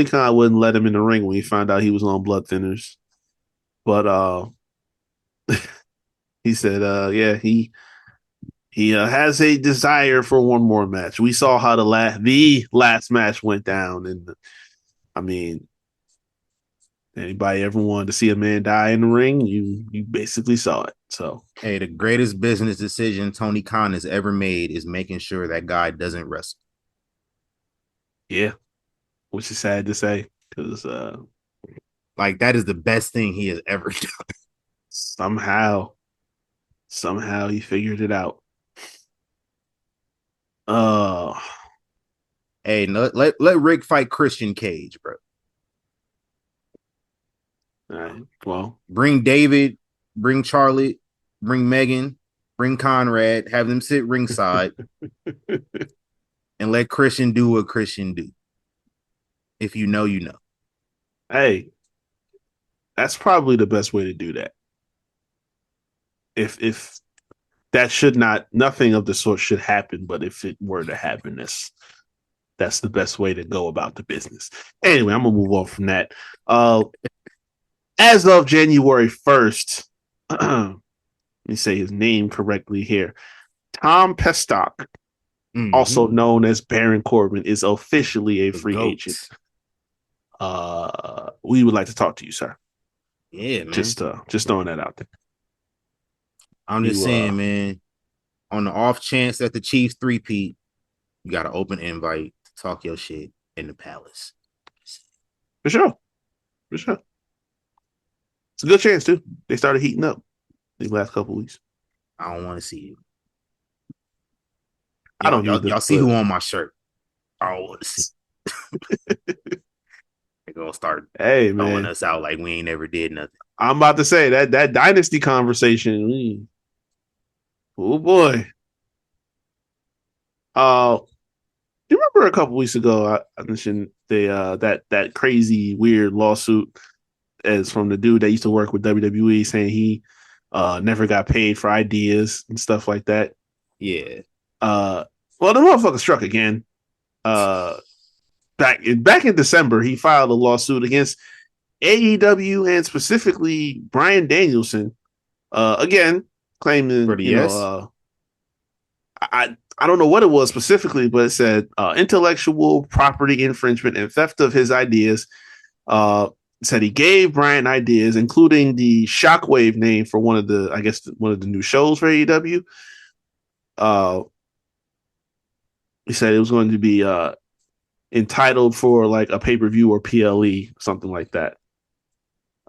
Khan wouldn't let him in the ring when he found out he was on blood thinners, but he said yeah, he has a desire for one more match. We saw how the last match went down, and I mean, anybody ever wanted to see a man die in the ring, you basically saw it. So, hey, the greatest business decision Tony Khan has ever made is making sure that guy doesn't wrestle. Yeah, which is sad to say, because like, that is the best thing he has ever done. Somehow he figured it out. Hey, let Rick fight Christian Cage, bro. All right. Well, bring David, bring Charlotte, bring Megan, bring Conrad, have them sit ringside, and let Christian do what Christian do. If you know, you know. Hey, that's probably the best way to do that. If that should nothing of the sort should happen, but if it were to happen, that's the best way to go about the business. Anyway, I'm gonna move on from that. As of January 1st, let me say his name correctly here. Tom Pestock, also known as Baron Corbin, is officially a free agent. We would like to talk to you, sir. Yeah, man. Just throwing that out there. I'm just saying, man, on the off chance that the Chiefs three-peat, you got an open invite to talk your shit in the palace. For sure. It's a good chance, too. They started heating up these last couple weeks. I don't want to see you. I don't either. Y'all see who on my shirt. I don't want to see. They're going to start throwing us out like we ain't never did nothing. I'm about to say that dynasty conversation. Oh boy. You remember a couple weeks ago I mentioned that crazy weird lawsuit as from the dude that used to work with WWE saying he never got paid for ideas and stuff like that. Yeah. Well, the motherfucker struck again. Back in December, he filed a lawsuit against AEW and specifically Bryan Danielson. Again, claiming For the yes? I don't know what it was specifically, but it said intellectual property infringement and theft of his ideas. Said he gave Bryan ideas, including the Shockwave name for one of the new shows for AEW. He said it was going to be entitled for like a pay-per-view or PLE, something like that.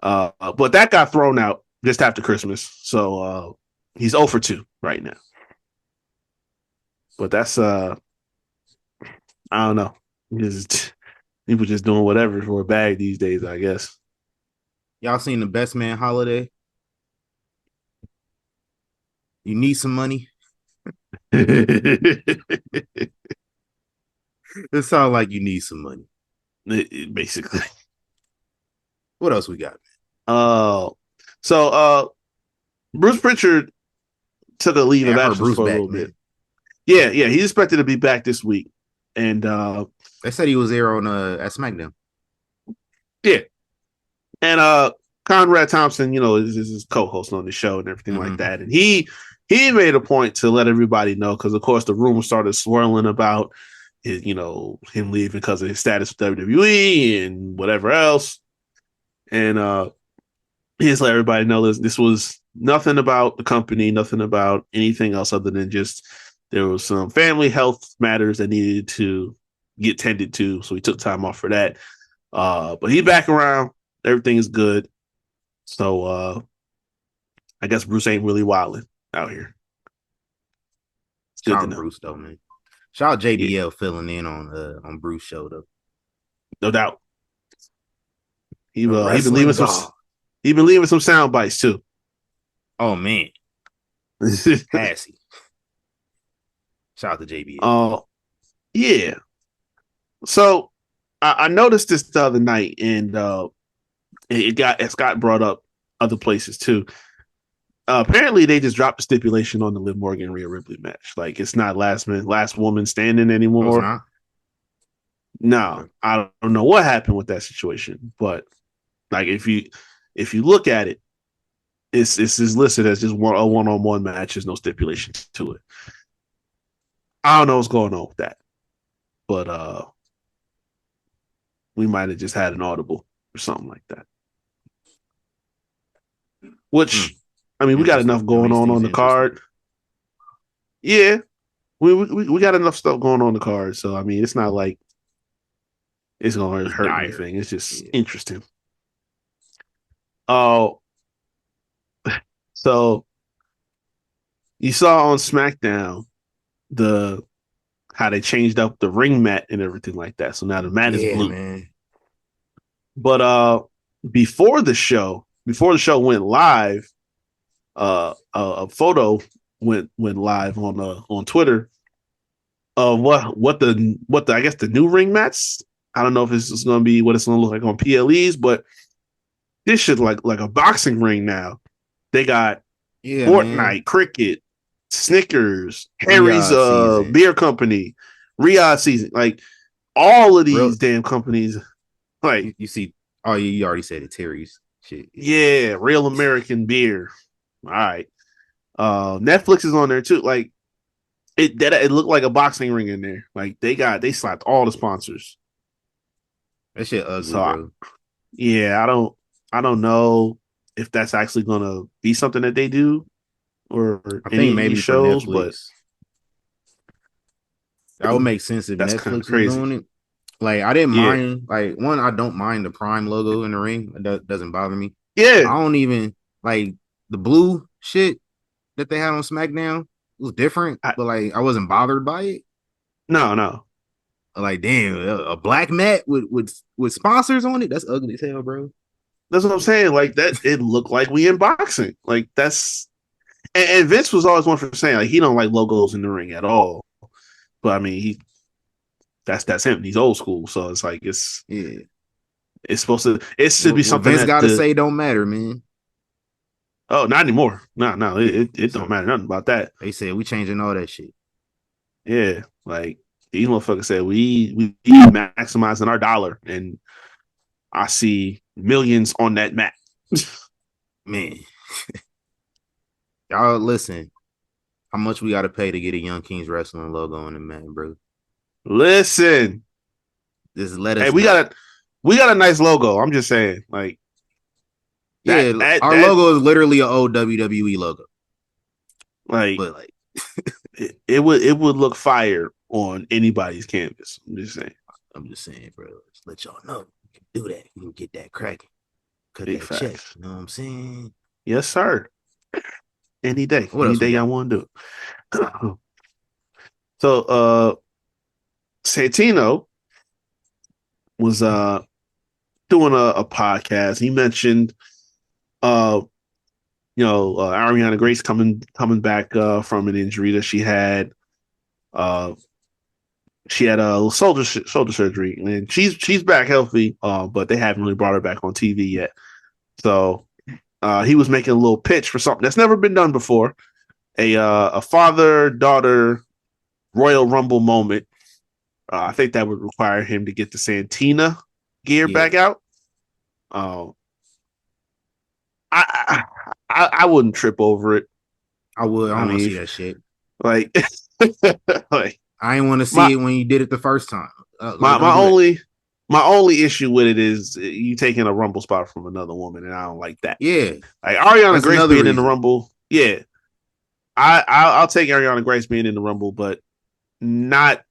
But that got thrown out just after Christmas. So he's 0 for 2 right now. But that's I don't know. People just doing whatever for a bag these days, I guess. Y'all seen the Best Man Holiday? You need some money? It sounds like you need some money. Basically. What else we got? So Bruce Pritchard took a leave of absence for a little bit. Yeah, he's expected to be back this week. And they said he was there on at SmackDown. Yeah. And Conrad Thompson, is his co-host on the show and everything like that. And he made a point to let everybody know, because of course the rumors started swirling about his, him leaving because of his status with WWE and whatever else. And he just let everybody know this was nothing about the company, nothing about anything else other than just there was some family health matters that needed to get tended to. So he took time off for that. But he back around. Everything is good. So I guess Bruce ain't really wilding out here. It's good to know. Bruce though, man. Shout out JBL filling in on Bruce show though. No doubt. He been leaving some sound bites too. Oh man. Passy. Shout out to JBL. Yeah. So I noticed this the other night, and it's got brought up other places too. Apparently, they just dropped the stipulation on the Liv Morgan Rhea Ripley match. Like, it's not last woman standing anymore. Oh, no, I don't know what happened with that situation, but like if you look at it, it's listed as just a one-on-one match. There's no stipulation to it. I don't know what's going on with that, but we might have just had an audible or something like that. Which, I mean, we got enough going on the card. Yeah, we got enough stuff going on the card, so I mean, it's not like it's going to hurt anything. It's just interesting. Oh, so you saw on SmackDown how they changed up the ring mat and everything like that. So now the mat is blue. Man. But before the show went live, a photo went live on Twitter of what the I guess the new ring mats. I don't know if it's going to be what it's going to look like on PLEs, but this shit like a boxing ring now. They got Fortnite, man. Cricket, Snickers, Harry's beer company, Riyadh season, like all of these damn companies. Like you see, you already said it, Terry's shit. Yeah, Real American Beer. All right, Netflix is on there too. Like it looked like a boxing ring in there. Like they slapped all the sponsors. That shit ugly, bro. I don't know if that's actually gonna be something that they do or I think maybe shows, but that would make sense if Netflix was doing it. Like I didn't mind. Like I don't mind the Prime logo in the ring. It doesn't bother me. Yeah, I don't even like the blue shit that they had on SmackDown. It was different, but like I wasn't bothered by it. No. Like damn, a black mat with sponsors on it. That's ugly as hell, bro. That's what I'm saying. Like that, it looked like we in boxing. Like that's and Vince was always one for saying like he don't like logos in the ring at all. But I mean, that's him. He's old school, so it's like Yeah. it's supposed to it should be What something Vince that got to say don't matter, man. oh, not anymore. No, Yeah. it don't matter nothing about that. They said we changing all that shit. Yeah, like these motherfuckers said we maximizing our dollar, and I see millions on that mat. Man. Y'all listen. How much we got to pay to get a Young Kings Wrestling logo on the mat, bro? Listen, Just let us hey, we know. got a nice logo. I'm just saying, like, Our logo is literally an old WWE logo. like, But like, it would look fire on anybody's canvas. I'm just saying, bro. Just let y'all know. We can do that. We can get that cracking. Cut big that facts. check. You know what I'm saying? Yes, sir. Any day, What any else we day got? I want to do it. So, Santino was doing a podcast. He mentioned Ariana Grace coming back from an injury that she had. She had a shoulder surgery, and she's back healthy. But they haven't really brought her back on TV yet. So he was making a little pitch for something that's never been done before: a father-daughter Royal Rumble moment. I think that would require him to get the Santina gear back out. I wouldn't trip over it. I would. I don't want to see that shit. Like, like I ain't want to see it when you did it the first time. My only issue with it is you taking a Rumble spot from another woman, and I don't like that. Yeah, like Ariana Grace being reason. in the Rumble. Yeah, I'll take Ariana Grace being in the Rumble, but not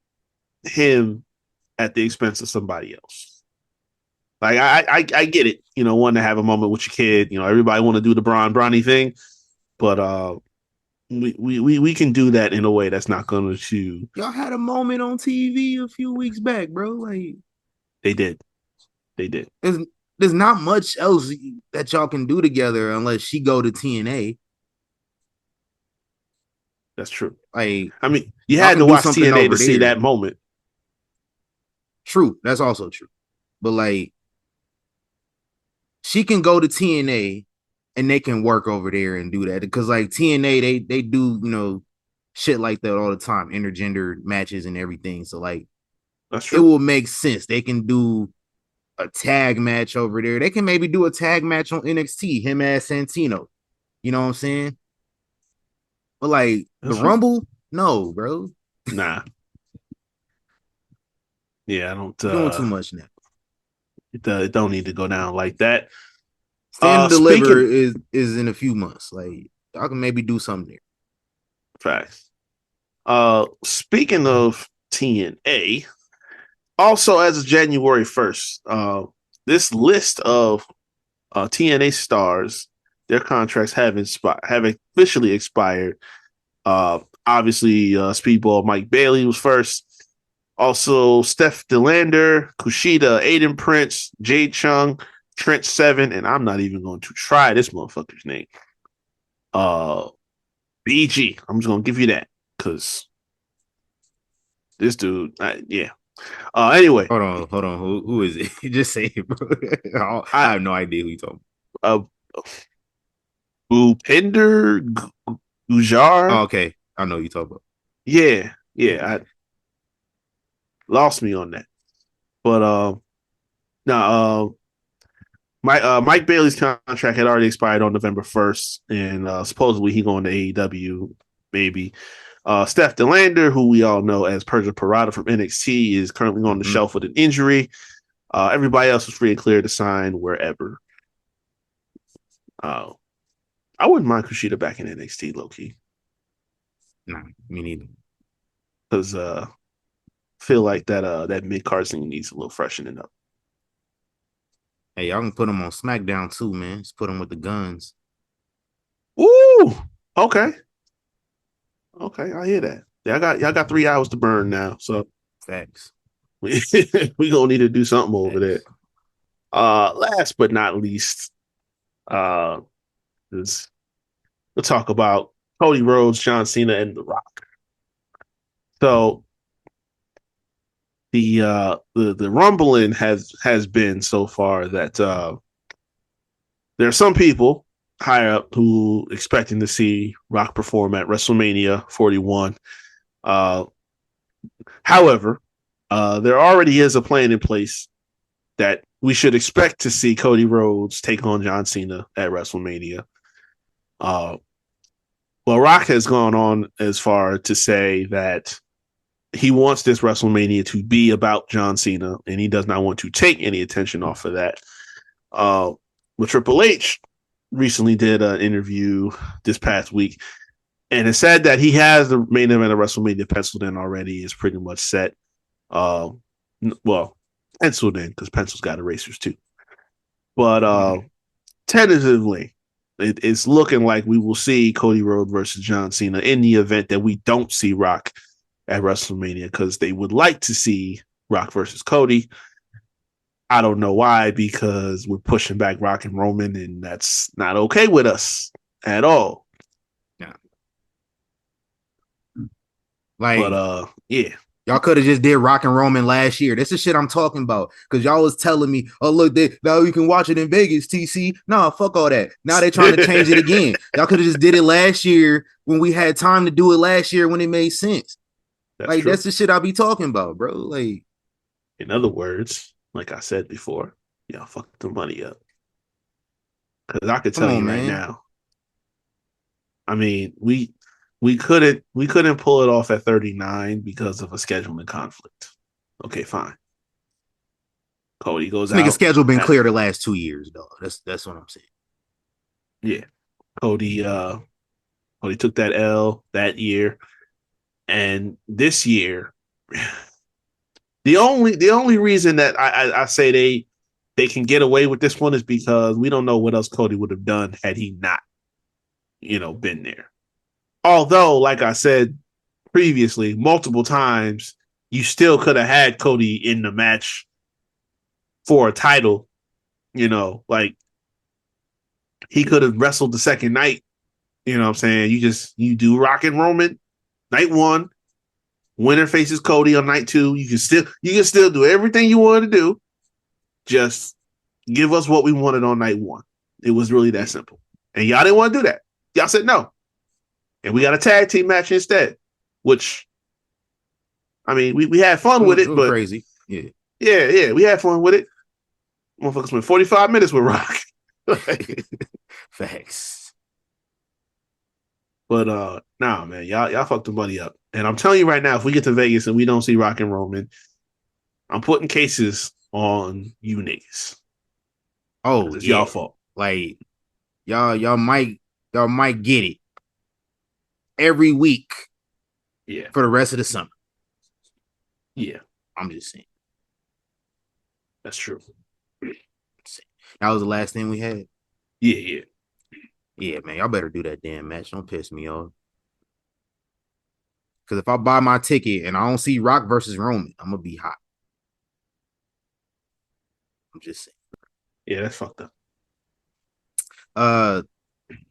him at the expense of somebody else. Like I get it, wanting to have a moment with your kid. Everybody want to do the Bronny thing, but we can do that in a way that's not going to. Y'all had a moment on TV a few weeks back, bro. Like they did. There's not much else that y'all can do together unless she go to TNA. That's true. Like, I mean, you had to watch TNA to see that moment. True. That's also true. But like, she can go to TNA and they can work over there and do that. Because like TNA, they do, shit like that all the time, intergender matches and everything. So like, that's true. It will make sense. They can do a tag match over there. They can maybe do a tag match on NXT, him as Santino. You know what I'm saying? But like the Rumble, no, bro. Nah. Yeah, I don't. Doing too much now. It don't need to go down like that. Stand Deliver is in a few months. Like I can maybe do something there. Facts. Speaking of TNA, also as of January 1st, this list of TNA stars, their contracts have officially expired. Obviously, Speedball Mike Bailey was first. Also, Steph DeLander, Kushida, Aiden Prince, Jade Chung, Trent Seven, and I'm not even going to try this motherfucker's name. BG. I'm just gonna give you that because this dude, yeah. Anyway, hold on. Who is it? Just say it, bro. I have no idea who you talking about. Bhupinder Gujar. Oh, okay, I know who you talking about. Yeah. I lost me on that, but Mike Bailey's contract had already expired on November 1st, and supposedly he going to AEW maybe. Steph DeLander, who we all know as Persia Parada from NXT, is currently on the shelf with an injury. Everybody else was free and clear to sign wherever. I wouldn't mind Kushida back in NXT, low key. Nah, me neither. Because feel like that mid card scene needs a little freshening up. Hey, y'all can put him on SmackDown too, man. Just put him with the guns. Ooh, okay, I hear that. Yeah, y'all got 3 hours to burn now, so facts. we gonna need to do something over there. Last but not least, is we'll talk about Cody Rhodes, John Cena, and The Rock. So the rumbling has been so far that there are some people higher up who expecting to see Rock perform at WrestleMania 41. However, there already is a plan in place that we should expect to see Cody Rhodes take on John Cena at WrestleMania. Well, Rock has gone on as far to say that he wants this WrestleMania to be about John Cena, and he does not want to take any attention off of that. But Triple H recently did an interview this past week, and it said that he has the main event of WrestleMania penciled in already. Is pretty much set. Well, penciled in because pencils got erasers too. But tentatively, it's looking like we will see Cody Rhodes versus John Cena in the event that we don't see Rock at WrestleMania, because they would like to see Rock versus Cody. I don't know why, because we're pushing back Rock and Roman, and that's not okay with us at all. Yeah. Like, yeah. Y'all could have just did Rock and Roman last year. This is shit I'm talking about. Because y'all was telling me, oh, look, now you can watch it in Vegas, TC. Nah, fuck all that. Now they're trying to change it again. Y'all could have just did it last year when we had time to do it last year when it made sense. That's the shit I be talking about, bro. Like, in other words, like I said before, y'all fucked the money up. Because I could tell you right now. I mean, we couldn't pull it off at 39 because of a scheduling conflict. Okay, fine. Cody goes out. Nigga schedule been clear the last 2 years, though. That's what I'm saying. Yeah. Cody took that L that year. And this year, the only reason that I say they can get away with this one is because we don't know what else Cody would have done had he not, been there. Although, like I said previously, multiple times, you still could have had Cody in the match for a title. Like he could have wrestled the second night. You know what I'm saying? You do Rock and Roman night 1, winner faces Cody on night 2. You can still do everything you wanted to do. Just give us what we wanted on night 1. It was really that simple. And y'all didn't want to do that. Y'all said no. And we got a tag team match instead, which, I mean, we had fun with it, but crazy. Yeah. Yeah, we had fun with it. Motherfuckers spent 45 minutes with Rock. Facts. But nah, man, y'all fucked the money up. And I'm telling you right now, if we get to Vegas and we don't see Rock and Roman, I'm putting cases on you niggas. Oh, it's y'all fault. Like y'all might get it every week. Yeah. For the rest of the summer. Yeah. I'm just saying. That's true. That was the last thing we had. Yeah. Yeah, man, y'all better do that damn match. Don't piss me off. Because if I buy my ticket and I don't see Rock versus Roman, I'm gonna be hot. I'm just saying. Yeah, that's fucked up.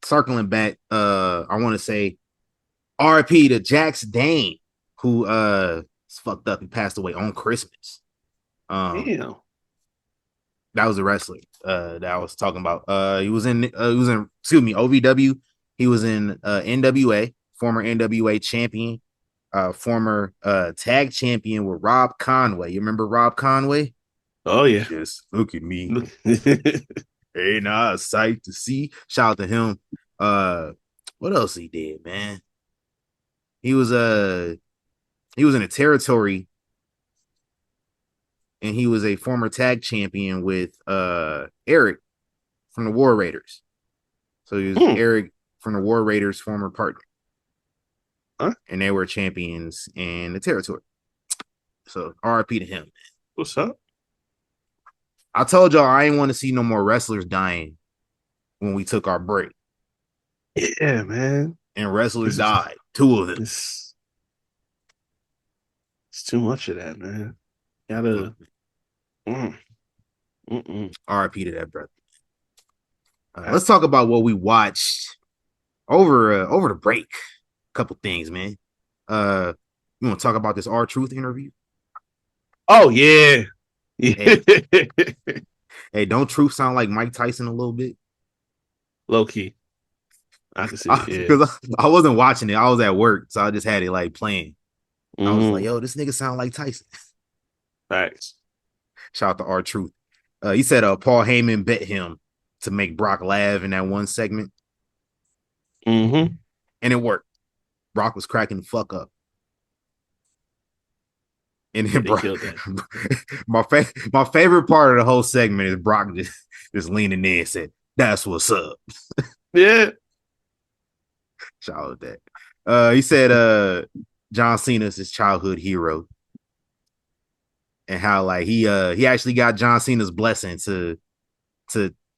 Circling back, I want to say RIP to Jax Dane, who is fucked up. He passed away on Christmas. Damn. That was a wrestler that I was talking about. He was in OVW. He was in NWA, former NWA champion, former tag champion with Rob Conway. You remember Rob Conway? Oh yeah. Just look at me. Ain't I a sight to see? Shout out to him. What else he did, man? He was in a territory. And he was a former tag champion with Eric from the War Raiders. So he was Eric from the War Raiders' former partner. Huh? And they were champions in the territory. So RIP to him. What's up? I told y'all I ain't want to see no more wrestlers dying when we took our break. Yeah, man. And wrestlers died. 2 of them. It's too much of that, man. Gotta. RIP to that brother. Let's talk about what we watched over the break. A couple things, man. You want to talk about this R-Truth interview? Oh yeah. Hey. Hey, don't Truth sound like Mike Tyson a little bit? Low key. I can see it. Because I wasn't watching it. I was at work, so I just had it like playing. I was like, Mm-hmm. yo, this nigga sound like Tyson. Facts. Shout out to R-Truth. He said Paul Heyman bet him to make Brock laugh in that one segment. Mm-hmm. And it worked. Brock was cracking the fuck up. And then They killed that. my favorite part of the whole segment is Brock just leaning in and said, "That's what's up." Yeah. Shout out that. He said John Cena's his childhood hero. And how like he actually got John Cena's blessing to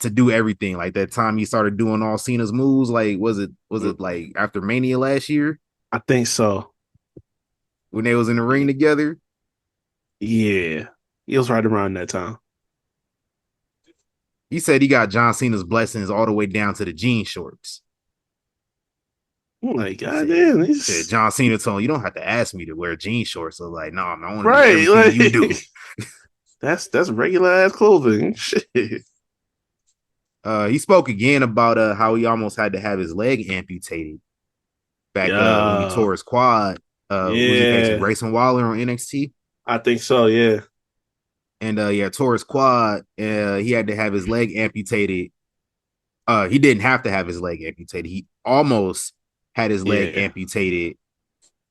do everything. Like that time he started doing all Cena's moves, like was it like after Mania last year? I think so. When they was in the ring together? Yeah. It was right around that time. He said he got John Cena's blessings all the way down to the jean shorts. I'm like, goddamn, said John Cena told him, you don't have to ask me to wear jean shorts. So like, no, I want to right, do everything you do. That's regular ass clothing. Shit. He spoke again about how he almost had to have his leg amputated back when he tore his quad. Was he facing Grayson Waller on NXT? I think so, yeah. And tore his quad. He had to have his leg amputated. He didn't have to have his leg amputated. He almost had his leg amputated.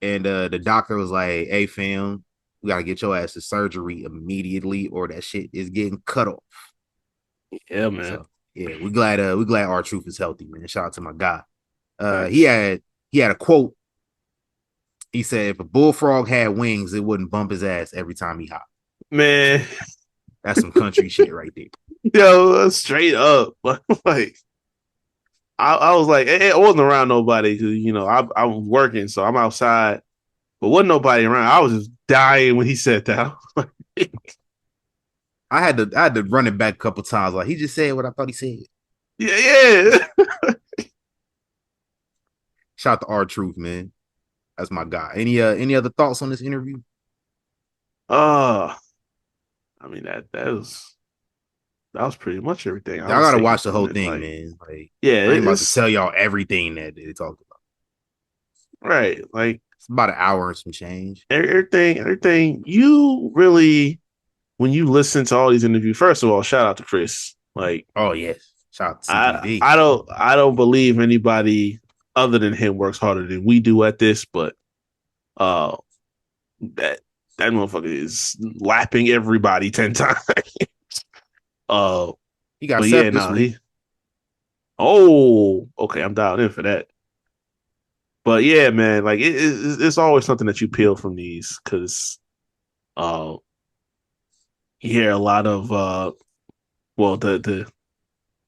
And the doctor was like, hey, fam, we got to get your ass to surgery immediately or that shit is getting cut off. Yeah, man. So, yeah, we glad R-Truth is healthy, man. Shout out to my guy. He had a quote. He said, if a bullfrog had wings, it wouldn't bump his ass every time he hopped. Man. That's some country shit right there. Yo, straight up. Like, I was like, I wasn't around nobody because, I was working, so I'm outside. But wasn't nobody around. I was just dying when he said that. I had to run it back a couple times. Like, he just said what I thought he said. Yeah. Shout out to R-Truth, man. That's my guy. Any other thoughts on this interview? I mean that was pretty much everything. I gotta watch the whole thing, man. Like, yeah, I ain't about to tell y'all everything that they talked about. Right, like it's about an hour and some change. Everything. You really, when you listen to all these interviews, first of all, shout out to Chris. Like, oh yes, shout out to CTV. I don't believe anybody other than him works harder than we do at this, but that motherfucker is lapping everybody 10 times. He got set this week. Okay, I'm dialed in for that. But yeah, man, like it's always something that you peel from these because you hear a lot of the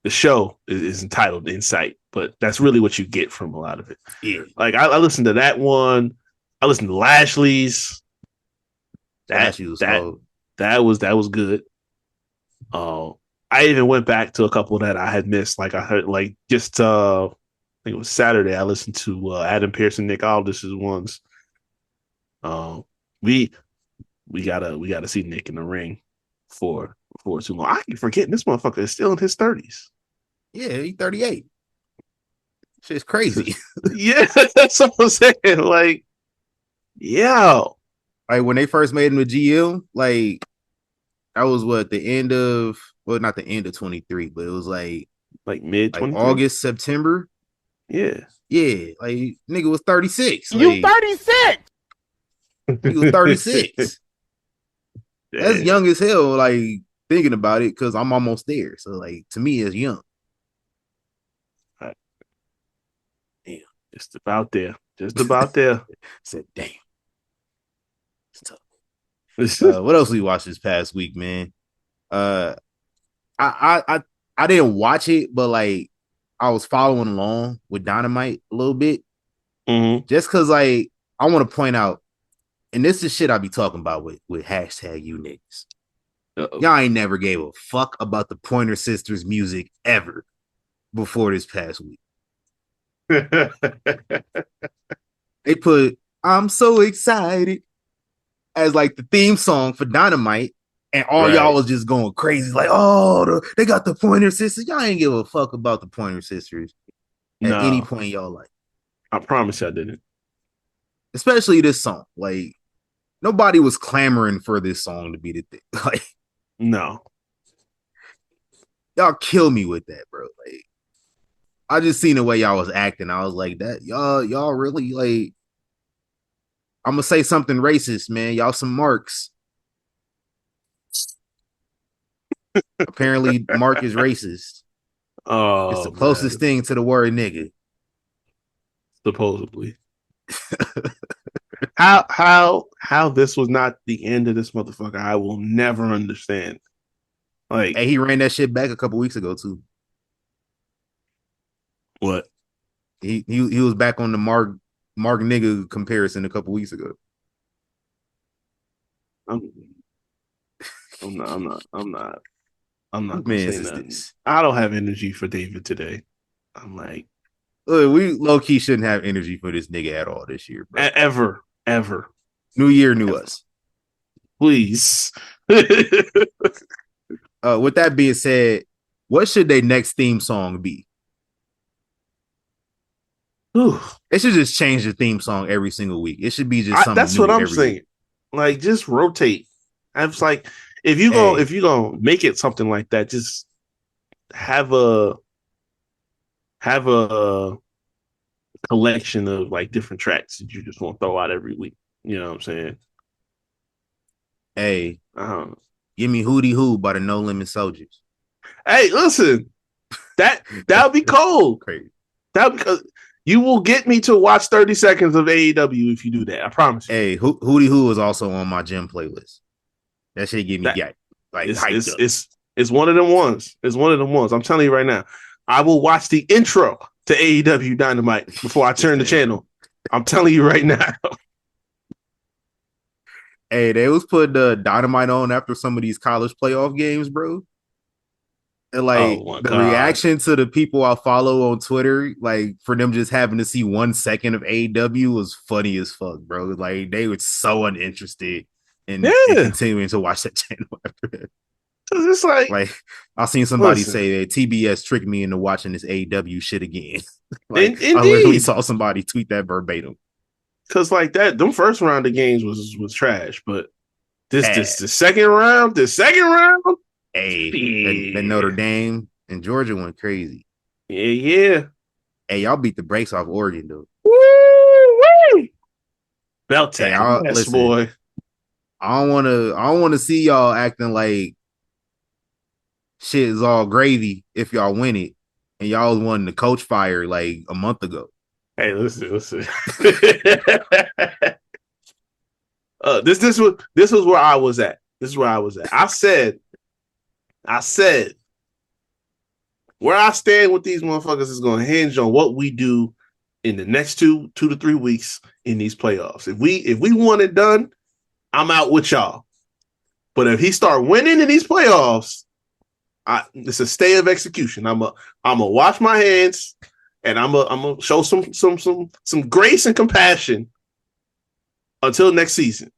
show is entitled Insight, but that's really what you get from a lot of it. Yeah. Like I listened to that one. I listened to Lashley's. That was good. I even went back to a couple that I had missed. Like I heard, like just I think it was Saturday. I listened to Adam Pearce and Nick Aldis's ones. We gotta see Nick in the ring for too long. I keep forgetting this motherfucker is still in his 30s. Yeah, he's 38. Shit's crazy. Yeah, that's what I'm saying. Like, yeah. Like when they first made him a GM, like that was what the end of not the end of 23, but it was like mid 23, August, September. Yeah. Like nigga was 36. You 36. He was 36. That's young as hell. Like thinking about it, because I'm almost there. So like to me, it's young. Right. Damn, just about there. Said, damn. It's tough. What else we watched this past week, man? I didn't watch it, but like I was following along with Dynamite a little bit, just because like I want to point out, and this is shit I be talking about with hashtag you niggas. Y'all ain't never gave a fuck about the Pointer Sisters music ever before this past week. They put "I'm So Excited" as like the theme song for Dynamite, and all y'all was just going crazy, like, "Oh, they got the Pointer Sisters." Y'all ain't give a fuck about the Pointer Sisters at any point in y'all life. I promise I didn't. Especially this song. Like, nobody was clamoring for this song to be the thing. Like, no. Y'all kill me with that, bro. Like, I just seen the way y'all was acting. I was like, that y'all really like. I'm gonna say something racist, man. Y'all some marks. Apparently, Mark is racist. Oh, it's the closest thing to the word nigga. Supposedly. How this was not the end of this motherfucker, I will never understand. Like, hey, he ran that shit back a couple weeks ago too. What? He was back on the Mark nigga comparison a couple weeks ago. I'm not Man, saying that. I don't have energy for David today. I'm like, look, we low key shouldn't have energy for this nigga at all this year, bro. Ever. New year, new us. Please. With that being said, what should their next theme song be? They should just change the theme song every single week. It should be just something. That's new what I'm every saying. week. Like, just rotate. I was like, if you gonna make it something like that, just have a collection of like different tracks that you just want to throw out every week. You know what I'm saying? Hey, give me Hootie Hoo by the No Limit Soldiers. Hey, listen, that would be cold. Crazy. Because you will get me to watch 30 seconds of AEW if you do that. I promise you. Hey, Hootie Hoo is also on my gym playlist. That shit give me it's one of them ones. It's one of them ones. I'm telling you right now. I will watch the intro to AEW Dynamite before I turn the channel. I'm telling you right now. Hey, they was putting the Dynamite on after some of these college playoff games, bro. And like reaction to the people I follow on Twitter, like for them just having to see 1 second of AEW was funny as fuck, bro. Like they were so uninterested in continuing to watch that channel after that. It's like I seen somebody say that TBS tricked me into watching this AEW shit again. I literally saw somebody tweet that verbatim. Because like that, them first round of games was trash, but the second round, hey, that Notre Dame and Georgia went crazy. Yeah. Hey, y'all beat the brakes off Oregon though. Woo-wee! Belt tag, boy. I don't want to see y'all acting like shit is all gravy if y'all win it, and y'all was wanting the coach fire like a month ago. Hey, listen. This was where I was at. I said, where I stand with these motherfuckers is going to hinge on what we do in the next 2 to 3 weeks in these playoffs. If we want it done, I'm out with y'all. But if he start winning in these playoffs, it's a stay of execution. I'm a wash my hands, and I'm a show some grace and compassion until next season.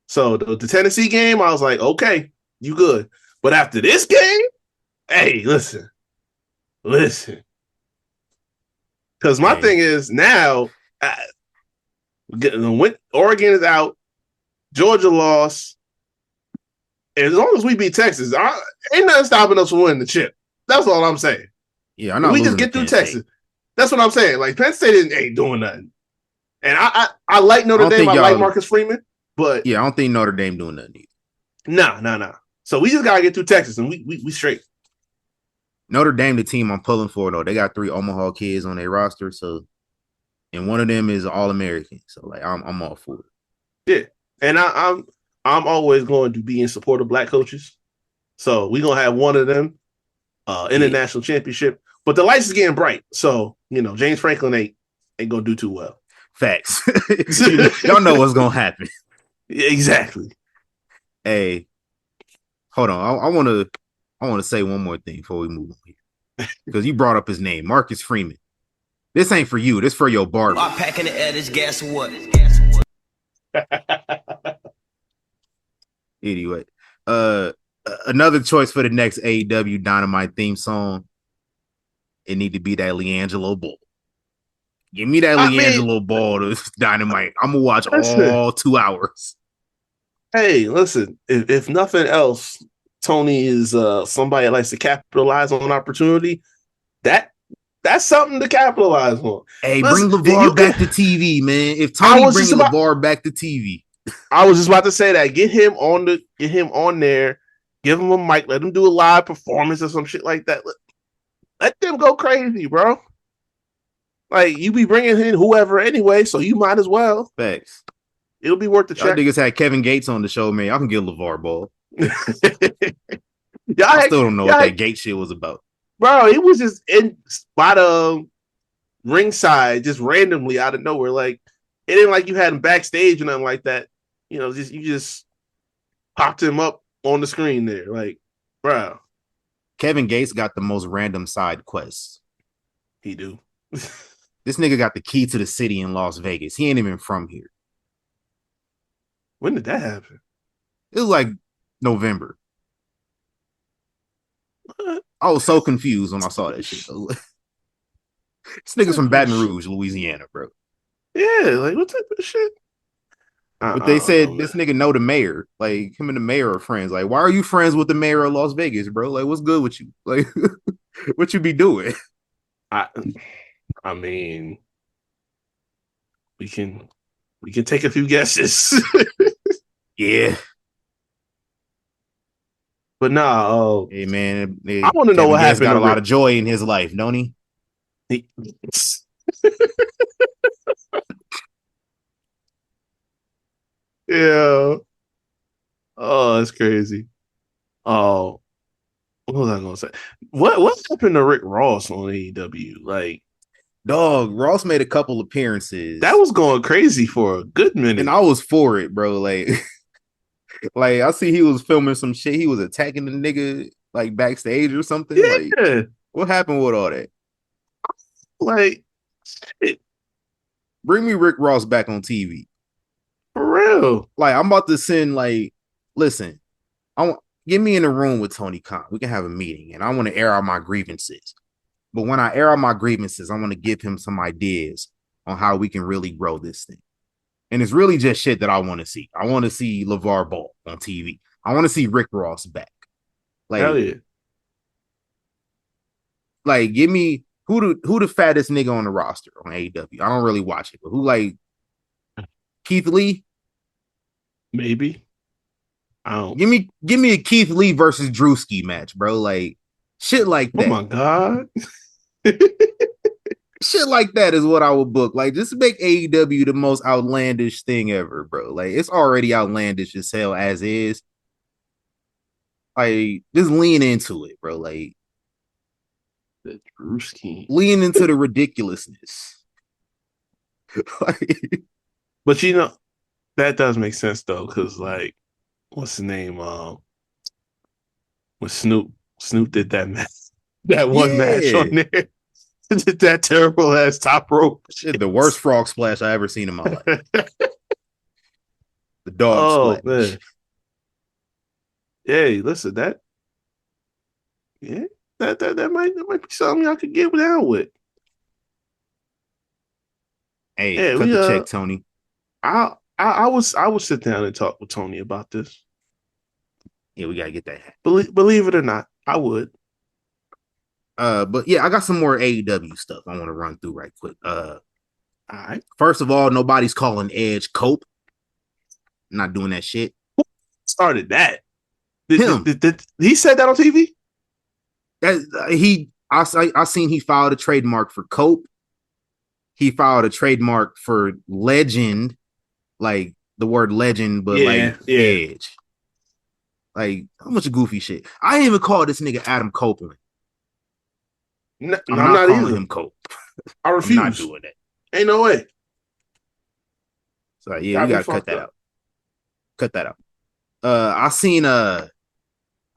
So the Tennessee game, I was like, okay, you good. But after this game, hey, listen. Because my thing is now, Oregon is out, Georgia lost. And as long as we beat Texas, ain't nothing stopping us from winning the chip. That's all I'm saying. Yeah, I'm not. We just get through Texas. That's what I'm saying. Like Penn State ain't doing nothing. And I like Notre Dame. I like Marcus Freeman, but yeah, I don't think Notre Dame doing nothing either. No. So we just gotta get through Texas, and we straight. Notre Dame, the team I'm pulling for though, they got 3 Omaha kids on their roster, so and one of them is All-American. So like I'm all for it. Yeah, and I'm always going to be in support of black coaches. So we're gonna have one of them in the national championship. But the lights is getting bright, so James Franklin ain't gonna do too well. Facts. Y'all know what's gonna happen. Yeah, exactly. Hey, hold on. I want to say one more thing before we move on here because you brought up his name, Marcus Freeman. This ain't for you. This for your barber. I'm packing the edits. Guess what? Anyway, another choice for the next AEW Dynamite theme song. It need to be that LiAngelo Ball. Give me that LiAngelo Ball to Dynamite. I'm gonna watch all 2 hours. Hey, listen. If nothing else, Tony is somebody that likes to capitalize on opportunity. That's something to capitalize on. Hey, listen, bring LeVar back to TV, man. If Tony brings LeVar back to TV. I was just about to say that. Get him on there. Give him a mic. Let him do a live performance or some shit like that. Let them go crazy, bro. Like, you be bringing in whoever anyway, so you might as well. Facts. It'll be worth the check. Y'all niggas had Kevin Gates on the show, man. I can get LeVar Ball. I still don't know what that Gate shit was about. Bro, he was just in by the ringside, just randomly out of nowhere. Like, it ain't like you had him backstage or nothing like that. You know, you just popped him up on the screen there. Like, bro. Kevin Gates got the most random side quests. He do. This nigga got the key to the city in Las Vegas. He ain't even from here. When did that happen? It was like November. What? I was so confused when I saw that shit. This nigga's from Baton Rouge, Louisiana, bro. Yeah, like what type of shit? But they said this nigga know the mayor. Like, him and the mayor are friends. Like, why are you friends with the mayor of Las Vegas, bro? Like, what's good with you? Like, what you be doing? I mean, we can take a few guesses. Yeah. But nah, hey man, I want to know what happened. Got a lot of joy in his life, don't he? Yeah. Oh, that's crazy. Oh, what was I gonna say? What happened to Rick Ross on AEW? Like, dog, Ross made a couple appearances. That was going crazy for a good minute, and I was for it, bro. Like, like I see he was filming some shit. He was attacking the nigga like backstage or something. Yeah. Like, what happened with all that? Like, shit. Bring me Rick Ross back on TV. For real. Like, I'm about to send, like, listen, get me in a room with Tony Khan. We can have a meeting, and I want to air out my grievances. But when I air out my grievances, I want to give him some ideas on how we can really grow this thing. And it's really just shit that I want to see. I want to see LeVar Ball on TV. I want to see Rick Ross back. Like, hell yeah. Like, give me who the fattest nigga on the roster on AEW. I don't really watch it, but who, like, Keith Lee? Maybe. I don't. Give me a Keith Lee versus Drewski match, bro. Like, shit like that. Oh my god. Shit like that is what I would book. Like, just make AEW the most outlandish thing ever, bro. Like, it's already outlandish as hell as is. Like, just lean into it, bro. Like, the Drewski. Lean into the ridiculousness. Like, but you know, that does make sense though, because like, what's the name? When Snoop did that match, that one match on there, did that terrible ass top rope shit, the worst frog splash I ever seen in my life. The dog splash. Man. Hey, listen, that might be something y'all could get down with. Hey, cut the check, Tony. I would sit down and talk with Tony about this. Yeah, we gotta get that. Believe it or not, I would. But yeah, I got some more AEW stuff I want to run through right quick. All right. First of all, nobody's calling Edge Cope. I'm not doing that shit. Who started that? Him. Did he said that on TV? I seen he filed a trademark for Cope. He filed a trademark for Legend, like the word legend, but Edge. Like, how much goofy shit? I didn't even call this nigga Adam Copeland. No, I'm not calling him Cope. I refuse. I'm not doing that. Ain't no way. So yeah, we gotta cut that out. Cut that out. I seen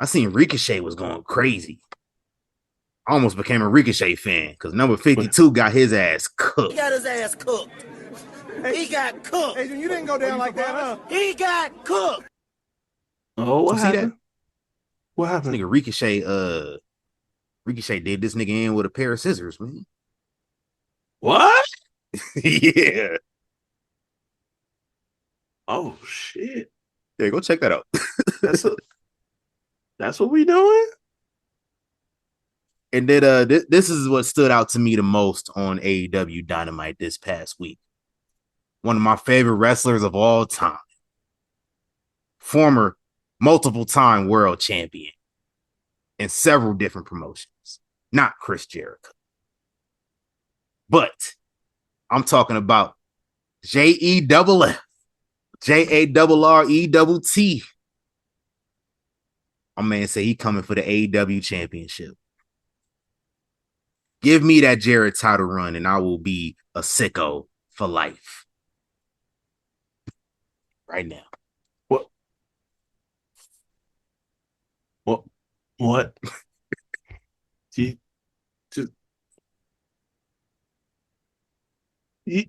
I seen Ricochet was going crazy. I almost became a Ricochet fan because number 52 got his ass cooked. He got his ass cooked. He got cooked. Hey, you didn't go down like that, huh? He got cooked. Oh, what You see happened? that? What This happened? nigga Ricochet did this nigga in with a pair of scissors, man. What? Yeah. Oh shit! Yeah, go check that out. That's what we doing. And then this is what stood out to me the most on AEW Dynamite this past week. One of my favorite wrestlers of all time. Former multiple-time world champion in several different promotions. Not Chris Jericho. But I'm talking about JEFF. JARRETT. My man say he coming for the AEW championship. Give me that Jarrett title run and I will be a sicko for life. Right now. What? You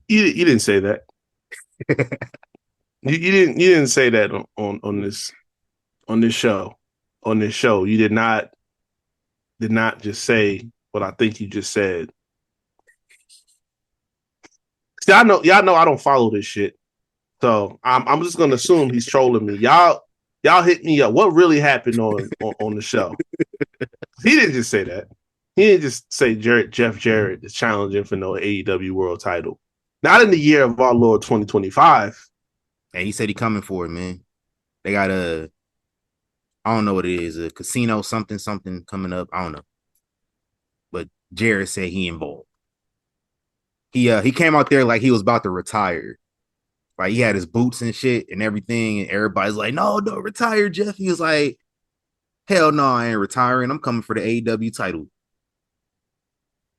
didn't say that. you didn't say that on this show. On this show, you did not just say what I think you just said. See, y'all know I don't follow this shit, so I'm just gonna assume he's trolling me. Y'all hit me up. What really happened on the show? He didn't just say that. He didn't just say Jeff Jarrett is challenging for no AEW World Title. Not in the year of our Lord 2025. And he said he coming for it, man. They got I don't know what it is, a casino something coming up. I don't know. But Jarrett said he involved. He came out there like he was about to retire. Like he had his boots and shit and everything, and everybody's like, no, don't retire, Jeff. He was like, hell no, I ain't retiring. I'm coming for the AEW title.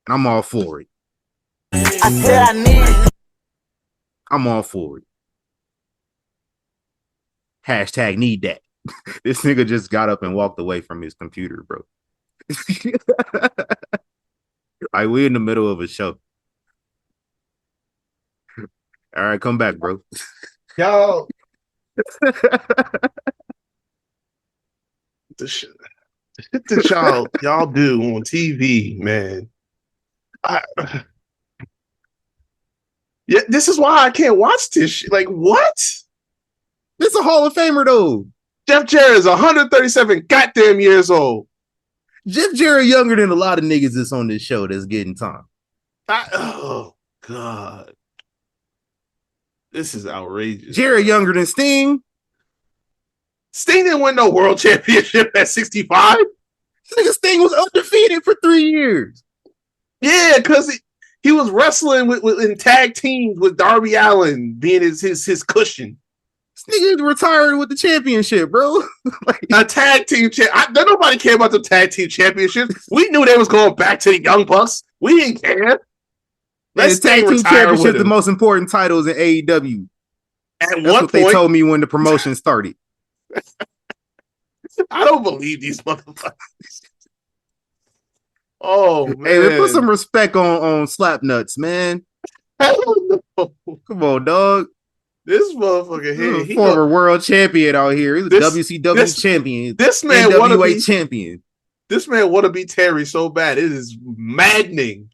And I'm all for it. I said I need it. I'm all for it. Hashtag need that. This nigga just got up and walked away from his computer, bro. Like, we in the middle of a show. All right, come back, bro. Y'all. The shit that y'all do on TV, man. Yeah, this is why I can't watch this shit. Like, what? This a Hall of Famer, though. Jeff Jarrett is 137 goddamn years old. Jeff Jarrett younger than a lot of niggas that's on this show that's getting time. Oh, God. This is outrageous. Jarrett younger than Sting. Sting didn't win no world championship at 65. Nigga, Sting was undefeated for 3 years. Yeah, because he was wrestling in tag teams with Darby Allin being his cushion. This nigga retired with the championship, bro. Like, a tag team nobody cared about the tag team championships. We knew they was going back to the Young Bucks. We didn't care. Let's tag team championship, the most important titles in AEW. That's what point, they told me when the promotion started. I don't believe these motherfuckers. Oh man! Hey, man, put some respect on Slapnuts, man. Come on, dog. This motherfucker here, he former world champion out here. He's a WCW champion. This man NWA champion. This man want to be Terry so bad. It is maddening.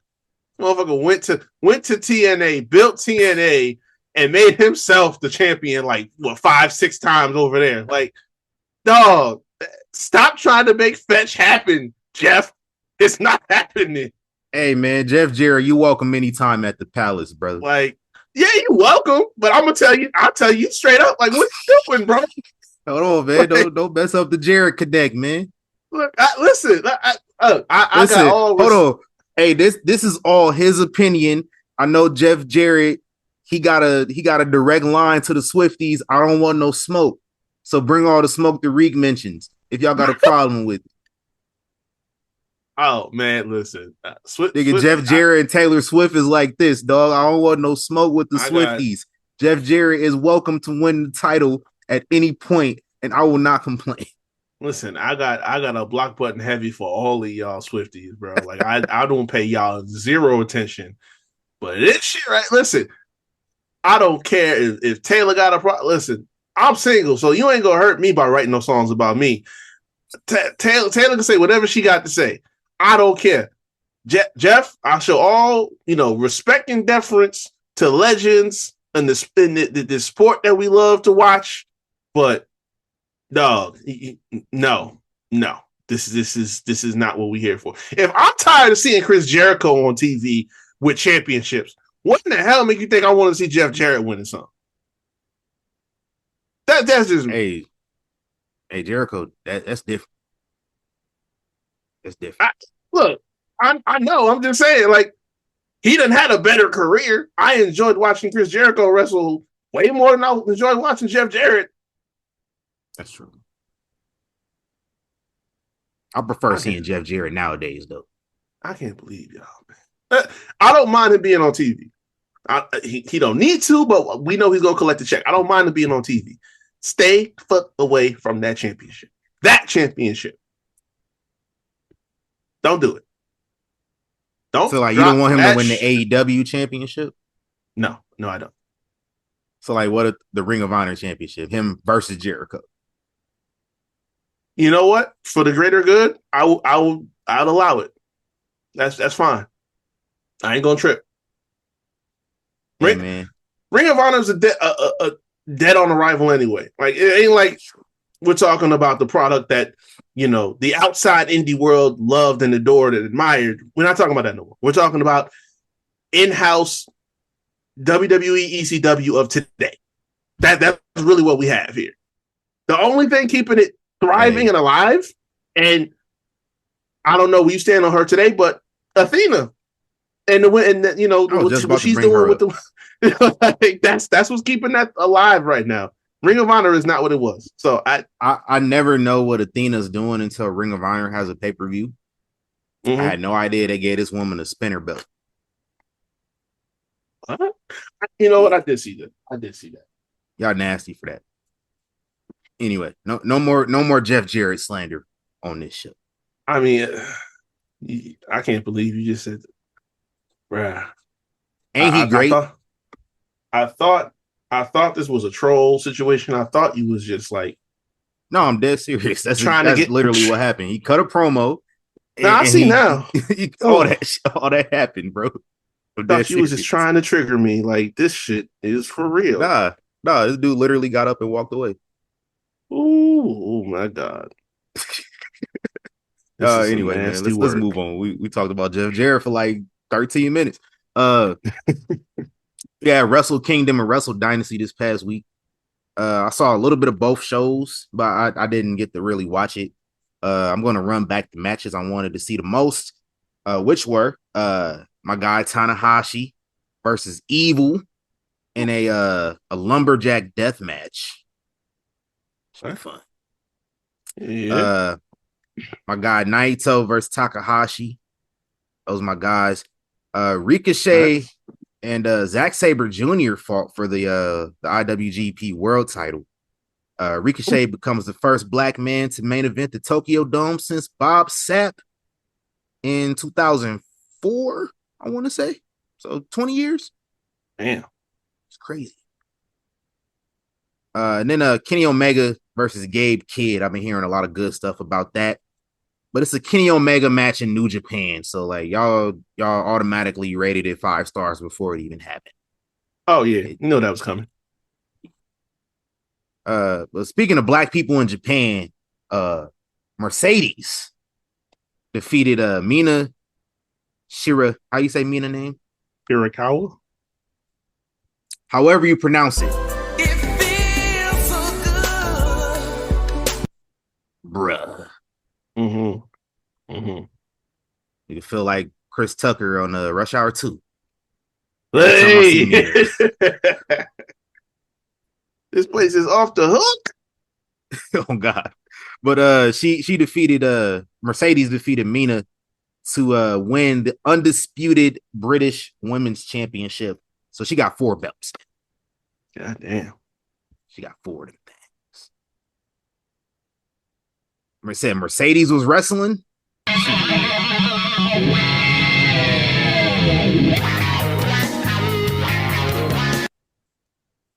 Motherfucker went to TNA, built TNA, and made himself the champion like 5-6 times over there. Like, dog, stop trying to make fetch happen, Jeff. It's not happening. Hey man, Jeff Jarrett, you welcome anytime at the Palace, brother. Like, yeah, you welcome, but I'll tell you straight up, like, what you doing, bro? Hold on, man. Like, don't mess up the Jarrett Connect, man. Look, listen. I got all. Hold on. Hey, this is all his opinion. I know Jeff Jarrett. He got a direct line to the Swifties. I don't want no smoke. So bring all the smoke that Reek mentions. If y'all got a problem with it. Oh man, listen, Nigga, Jeff Jarrett and Taylor Swift is like this, dog. I don't want no smoke with the Swifties. Jeff Jarrett is welcome to win the title at any point, and I will not complain. Listen, I got a block button heavy for all of y'all Swifties, bro. Like I don't pay y'all zero attention. But this shit, right? Listen, I don't care if Taylor got a problem. Listen, I'm single, so you ain't gonna hurt me by writing no songs about me. Taylor can say whatever she got to say. I don't care. Jeff, I show all respect and deference to legends and the sport that we love to watch. But dog, no. This is not what we're here for. If I'm tired of seeing Chris Jericho on TV with championships, what in the hell make you think I want to see Jeff Jarrett winning something? That's just hey Jericho. That's different. That's different. I know. I'm just saying, like, he done had a better career. I enjoyed watching Chris Jericho wrestle way more than I enjoyed watching Jeff Jarrett. That's true. I prefer seeing Jeff Jarrett nowadays, though. I can't believe y'all, man. I don't mind him being on TV. He don't need to, but we know he's gonna collect the check. I don't mind him being on TV. Stay fuck away from that championship. That championship. Don't do it. Don't feel like you don't want him to win the AEW championship? No, I don't. So, like, what the Ring of Honor championship? Him versus Jericho. You know what? For the greater good, I'd allow it. That's fine. I ain't gonna trip. Hey, man. Ring of Honor is a dead on arrival anyway. Like, it ain't like we're talking about the product that the outside indie world loved and adored and admired. We're not talking about that no more. We're talking about in-house WWE ECW of today. That's really what we have here. The only thing keeping it thriving and alive, and I don't know where you stand on her today, but Athena and what she's doing with the I think that's what's keeping that alive right now. Ring of Honor is not what it was. So I never know what Athena's doing until Ring of Honor has a pay-per-view. Mm-hmm. I had no idea they gave this woman a spinner belt. You know what? I did see that. Y'all nasty for that. Anyway, no more Jeff Jarrett slander on this show. I mean, I can't believe you just said that. Bruh. Ain't he great? I thought this was a troll situation. I thought you was just like, no, I'm dead serious. That's literally what happened. He cut a promo. I see now. All that happened, bro. I thought you was just trying to trigger me. Like, this shit is for real. Nah, this dude literally got up and walked away. Oh my God. Anyway, man, let's move on. We talked about Jeff Jarrett for like 13 minutes. Yeah, Wrestle Kingdom and Wrestle Dynasty this past week. I saw a little bit of both shows, but I didn't get to really watch it. I'm going to run back the matches I wanted to see the most, which were my guy Tanahashi versus Evil in a lumberjack death match. So fun. Yeah. My guy Naito versus Takahashi. Those are my guys. Ricochet and Zack Sabre Jr. fought for the IWGP World Title. Ricochet becomes the first black man to main event the Tokyo Dome since Bob Sapp in 2004, I want to say. So 20 years. Damn. It's crazy. And then Kenny Omega versus Gabe Kidd. I've been hearing a lot of good stuff about that. But it's a Kenny Omega match in New Japan. So, like, y'all automatically rated it 5 stars before it even happened. Oh, yeah. You know that was coming. But speaking of black people in Japan, Mercedes defeated Mina Shira. How you say Mina name? Hirakawa? However you pronounce it. It feels so good. Bruh. Mm-hmm. You feel like Chris Tucker on Rush Hour 2. Hey! This place is off the hook. Oh God. But she defeated Mercedes defeated Mina to win the undisputed British Women's Championship. So she got 4 belts. God damn. She got 4 of them things. said Mercedes was wrestling.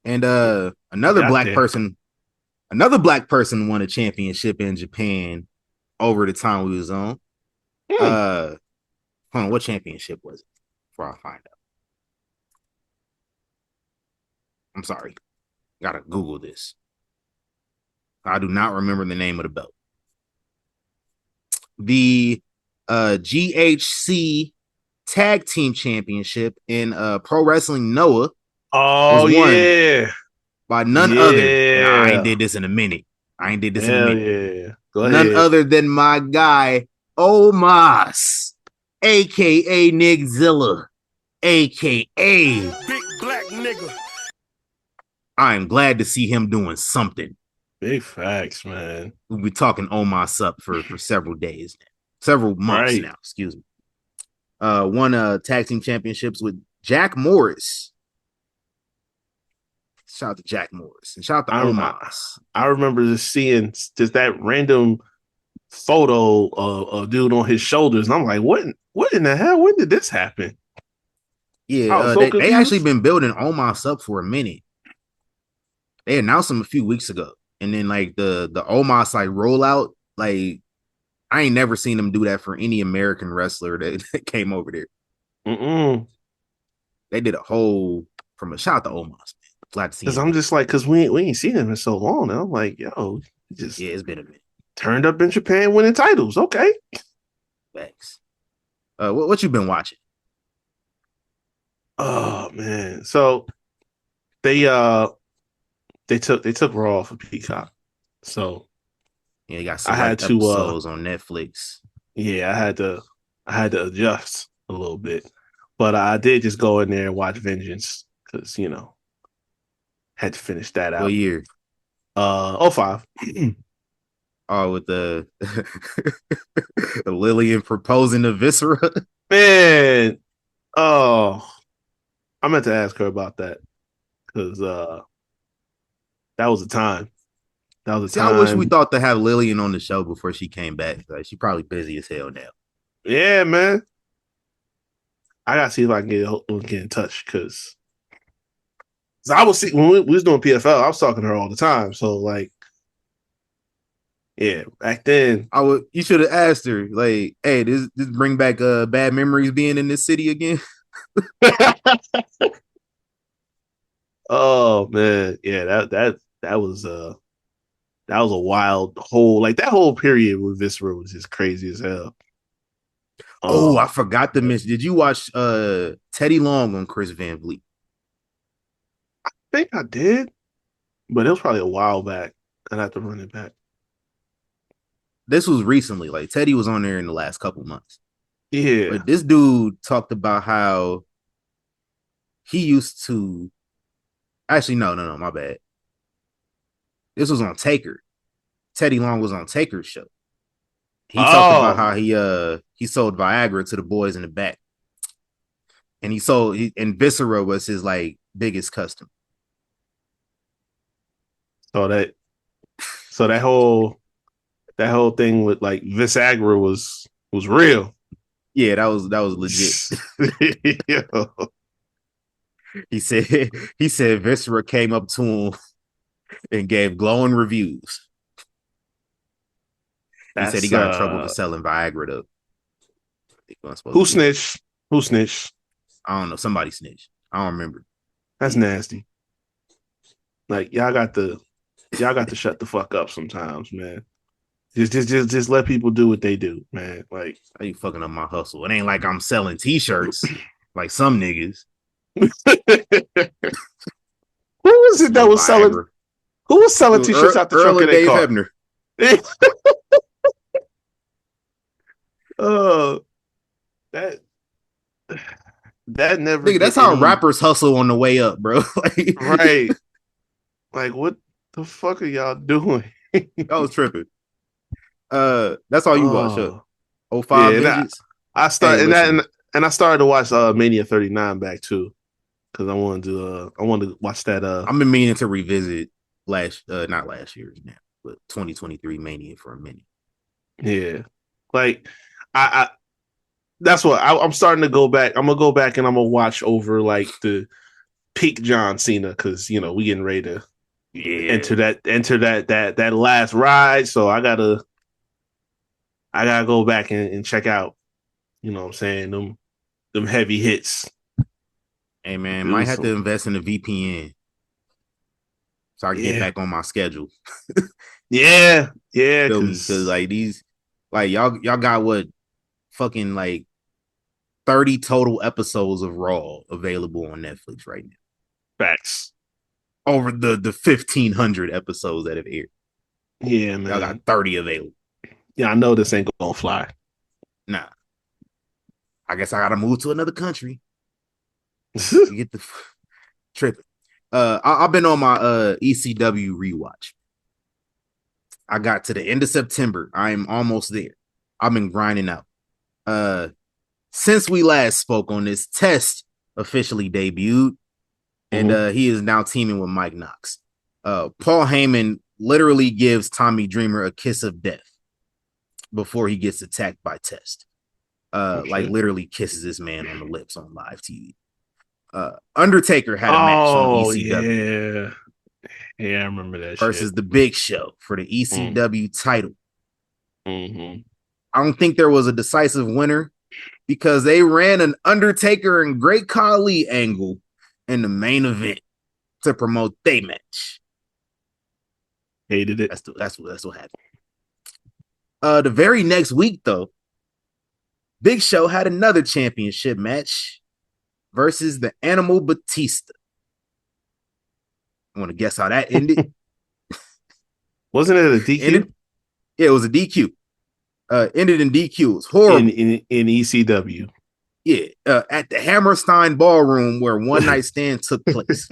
And another black person won a championship in Japan over the time we was on. Hold on, what championship was it? Before I find out. I'm sorry. Gotta Google this. I do not remember the name of the belt. The GHC Tag Team Championship in Pro Wrestling Noah. Oh, yeah. By none other. And I ain't did this in a minute. Yeah. Go none ahead. other than my guy, Omos, a.k.a. Nigzilla, a.k.a. Big black nigga. I am glad to see him doing something. Big facts, man. We'll be talking Omos up for several days now. Several months now, excuse me. Won tag team championships with Jack Morris. Shout out to Jack Morris and shout out to Omos. I remember just seeing just that random photo of dude on his shoulders, and I'm like, what in the hell? When did this happen? Yeah, they actually been building Omos up for a minute. They announced him a few weeks ago, and then like the Omos like rollout, like I ain't never seen them do that for any American wrestler that came over there. They did a whole from a shout out to Omos. Glad to see him. Because I'm just like, because we ain't seen him in so long now. I'm like, yo, it's been a minute. Turned up in Japan winning titles. Okay. Thanks. What you been watching? Oh man. So they took Raw for Peacock. So yeah, you got some episodes on Netflix. Yeah, I had to adjust a little bit. But I did just go in there and watch Vengeance because had to finish that out. What year? 05. Oh, with the Lillian proposing to Viscera. Man, I meant to ask her about that because that was the time. See, I wish we thought to have Lillian on the show before she came back. Like, she's probably busy as hell now. Yeah, man. I gotta see if I can get in touch because I was when we was doing PFL, I was talking to her all the time. So like, yeah, back then you should have asked her, like, hey, this bring back bad memories being in this city again. Oh man, yeah, that was a wild whole that whole period with Viscera was just crazy as hell. I forgot to mention. Did you watch Teddy Long on Chris Van Vliet? I think I did, but it was probably a while back. I'd have to run it back. This was recently. Like Teddy was on there in the last couple months. Yeah, but this dude talked about how he used to. Actually, no, my bad. This was on Taker. Teddy Long was on Taker's show. He talked about how he sold Viagra to the boys in the back, and and Viscera was his like biggest customer. So that whole thing with like Visagra was real. Yeah, that was legit. He said Viscera came up to him and gave glowing reviews. He said he got in trouble for selling Viagra though. Who snitched? I don't know. Somebody snitched. I don't remember. That's nasty. Like y'all got to shut the fuck up sometimes, man. Just let people do what they do, man. Like, how you fucking up my hustle? It ain't like I'm selling t-shirts like some niggas. Who was it that was selling? Who was selling t-shirts out the trunk of their car? Hebner. That never. Nigga, that's how rappers hustle on the way up, bro. Like, right. Like, what the fuck are y'all doing? I was tripping. That's all you watch. 05 Vengeance. I started and I started to watch Mania 39 back too because I wanted to watch that. I've been meaning to revisit not last year's now, but 2023 Mania for a minute. Yeah, like I that's what I'm starting to go back. I'm gonna go back and I'm gonna watch over like the peak John Cena because we getting ready to Yeah. enter that last ride. So I gotta go back and check out. You know what I'm saying, them heavy hits. Hey man, It might was have to some, invest in a VPN so I can get yeah, back on my schedule. yeah, Feel me? Because because like these, like y'all got what fucking like 30 total episodes of Raw available on Netflix right now. facts. Over the 1,500 episodes that have aired, Yeah, y'all got man. 30 available. Yeah, I know this ain't gonna fly. Nah, I guess I gotta move to another country. You get the tripping. I've been on my ECW rewatch. I got to the end of September. I am almost there. I've been grinding out. Uh, since we last spoke on this, Test officially debuted, and he is now teaming with Mike Knox. Paul Heyman literally gives Tommy Dreamer a kiss of death before he gets attacked by Test. Like literally kisses this man on the lips on live TV. Undertaker had a match on Oh ECW yeah, yeah, I remember that shit. versus the Big Show for the ECW title. Mm-hmm. I don't think there was a decisive winner because they ran an Undertaker and Great Khali angle in the main event to promote their match. Hated it. That's what happened. The very next week, though, Big Show had another championship match versus the Animal Batista. I want to guess how that ended. Wasn't it a DQ Ended, yeah, it was a DQ. Ended in DQ. It was horrible. in ECW? Yeah, at the Hammerstein Ballroom where One Night Stand took place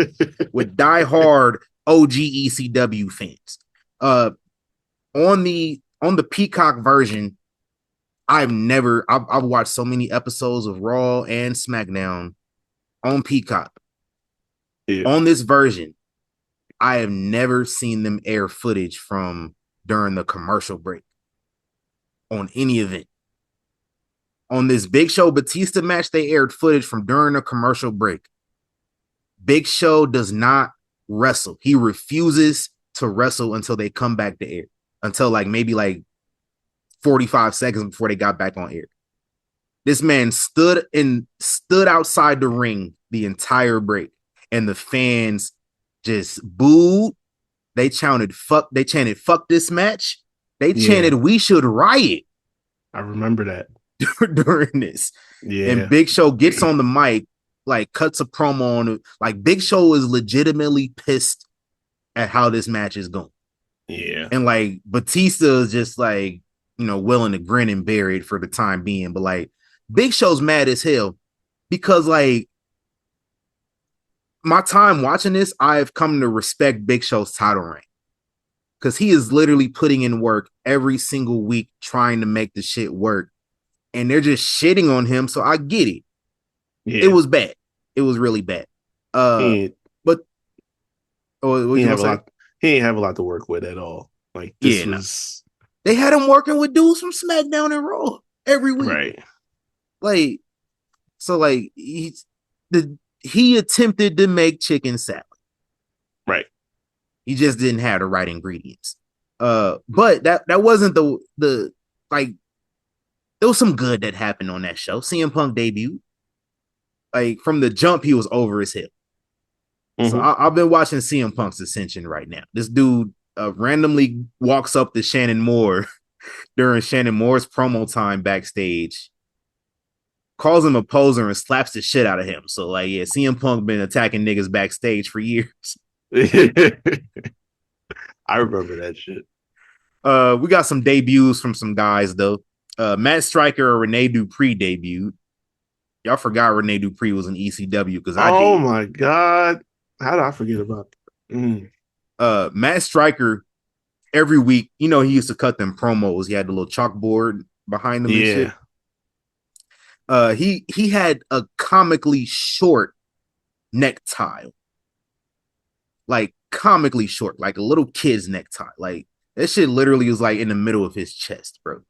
with diehard OG ECW fans. On the Peacock version, I've watched so many episodes of Raw and SmackDown on Peacock. Yeah. On this version, I have never seen them air footage from during the commercial break on any event. On this Big Show Batista match, they aired footage from during a commercial break. Big Show does not wrestle. He refuses to wrestle until they come back to air. Until maybe 45 seconds before they got back on air. This man stood outside the ring the entire break, and the fans just booed. They chanted fuck this match. They chanted we should riot. I remember that. During this. Yeah. And Big Show gets on the mic, cuts a promo on it. Big Show is legitimately pissed at how this match is going. Yeah. And Batista is just willing to grin and bear it for the time being. But Big Show's mad as hell because my time watching this, I've come to respect Big Show's title reign. Because he is literally putting in work every single week trying to make the shit work. And they're just shitting on him, so I get it. Yeah. It was bad. It was really bad. But he ain't have a lot to work with at all. They had him working with dudes from SmackDown and Raw every week. Right. He attempted to make chicken salad. Right. He just didn't have the right ingredients. But that wasn't the there was some good that happened on that show. CM Punk debuted. From the jump, he was over his hip. Mm-hmm. So I've been watching CM Punk's ascension right now. This dude randomly walks up to Shannon Moore during Shannon Moore's promo time backstage, calls him a poser and slaps the shit out of him. So CM Punk been attacking niggas backstage for years. I remember that shit. We got some debuts from some guys though. Matt Striker or Rene Dupree debuted. Y'all forgot Rene Dupree was in ECW because I did. Oh my god. How did I forget about that? Matt Striker, every week, he used to cut them promos. He had the little chalkboard behind him and shit. He had a comically short necktie. Comically short, like a little kid's necktie. That shit literally was in the middle of his chest, bro.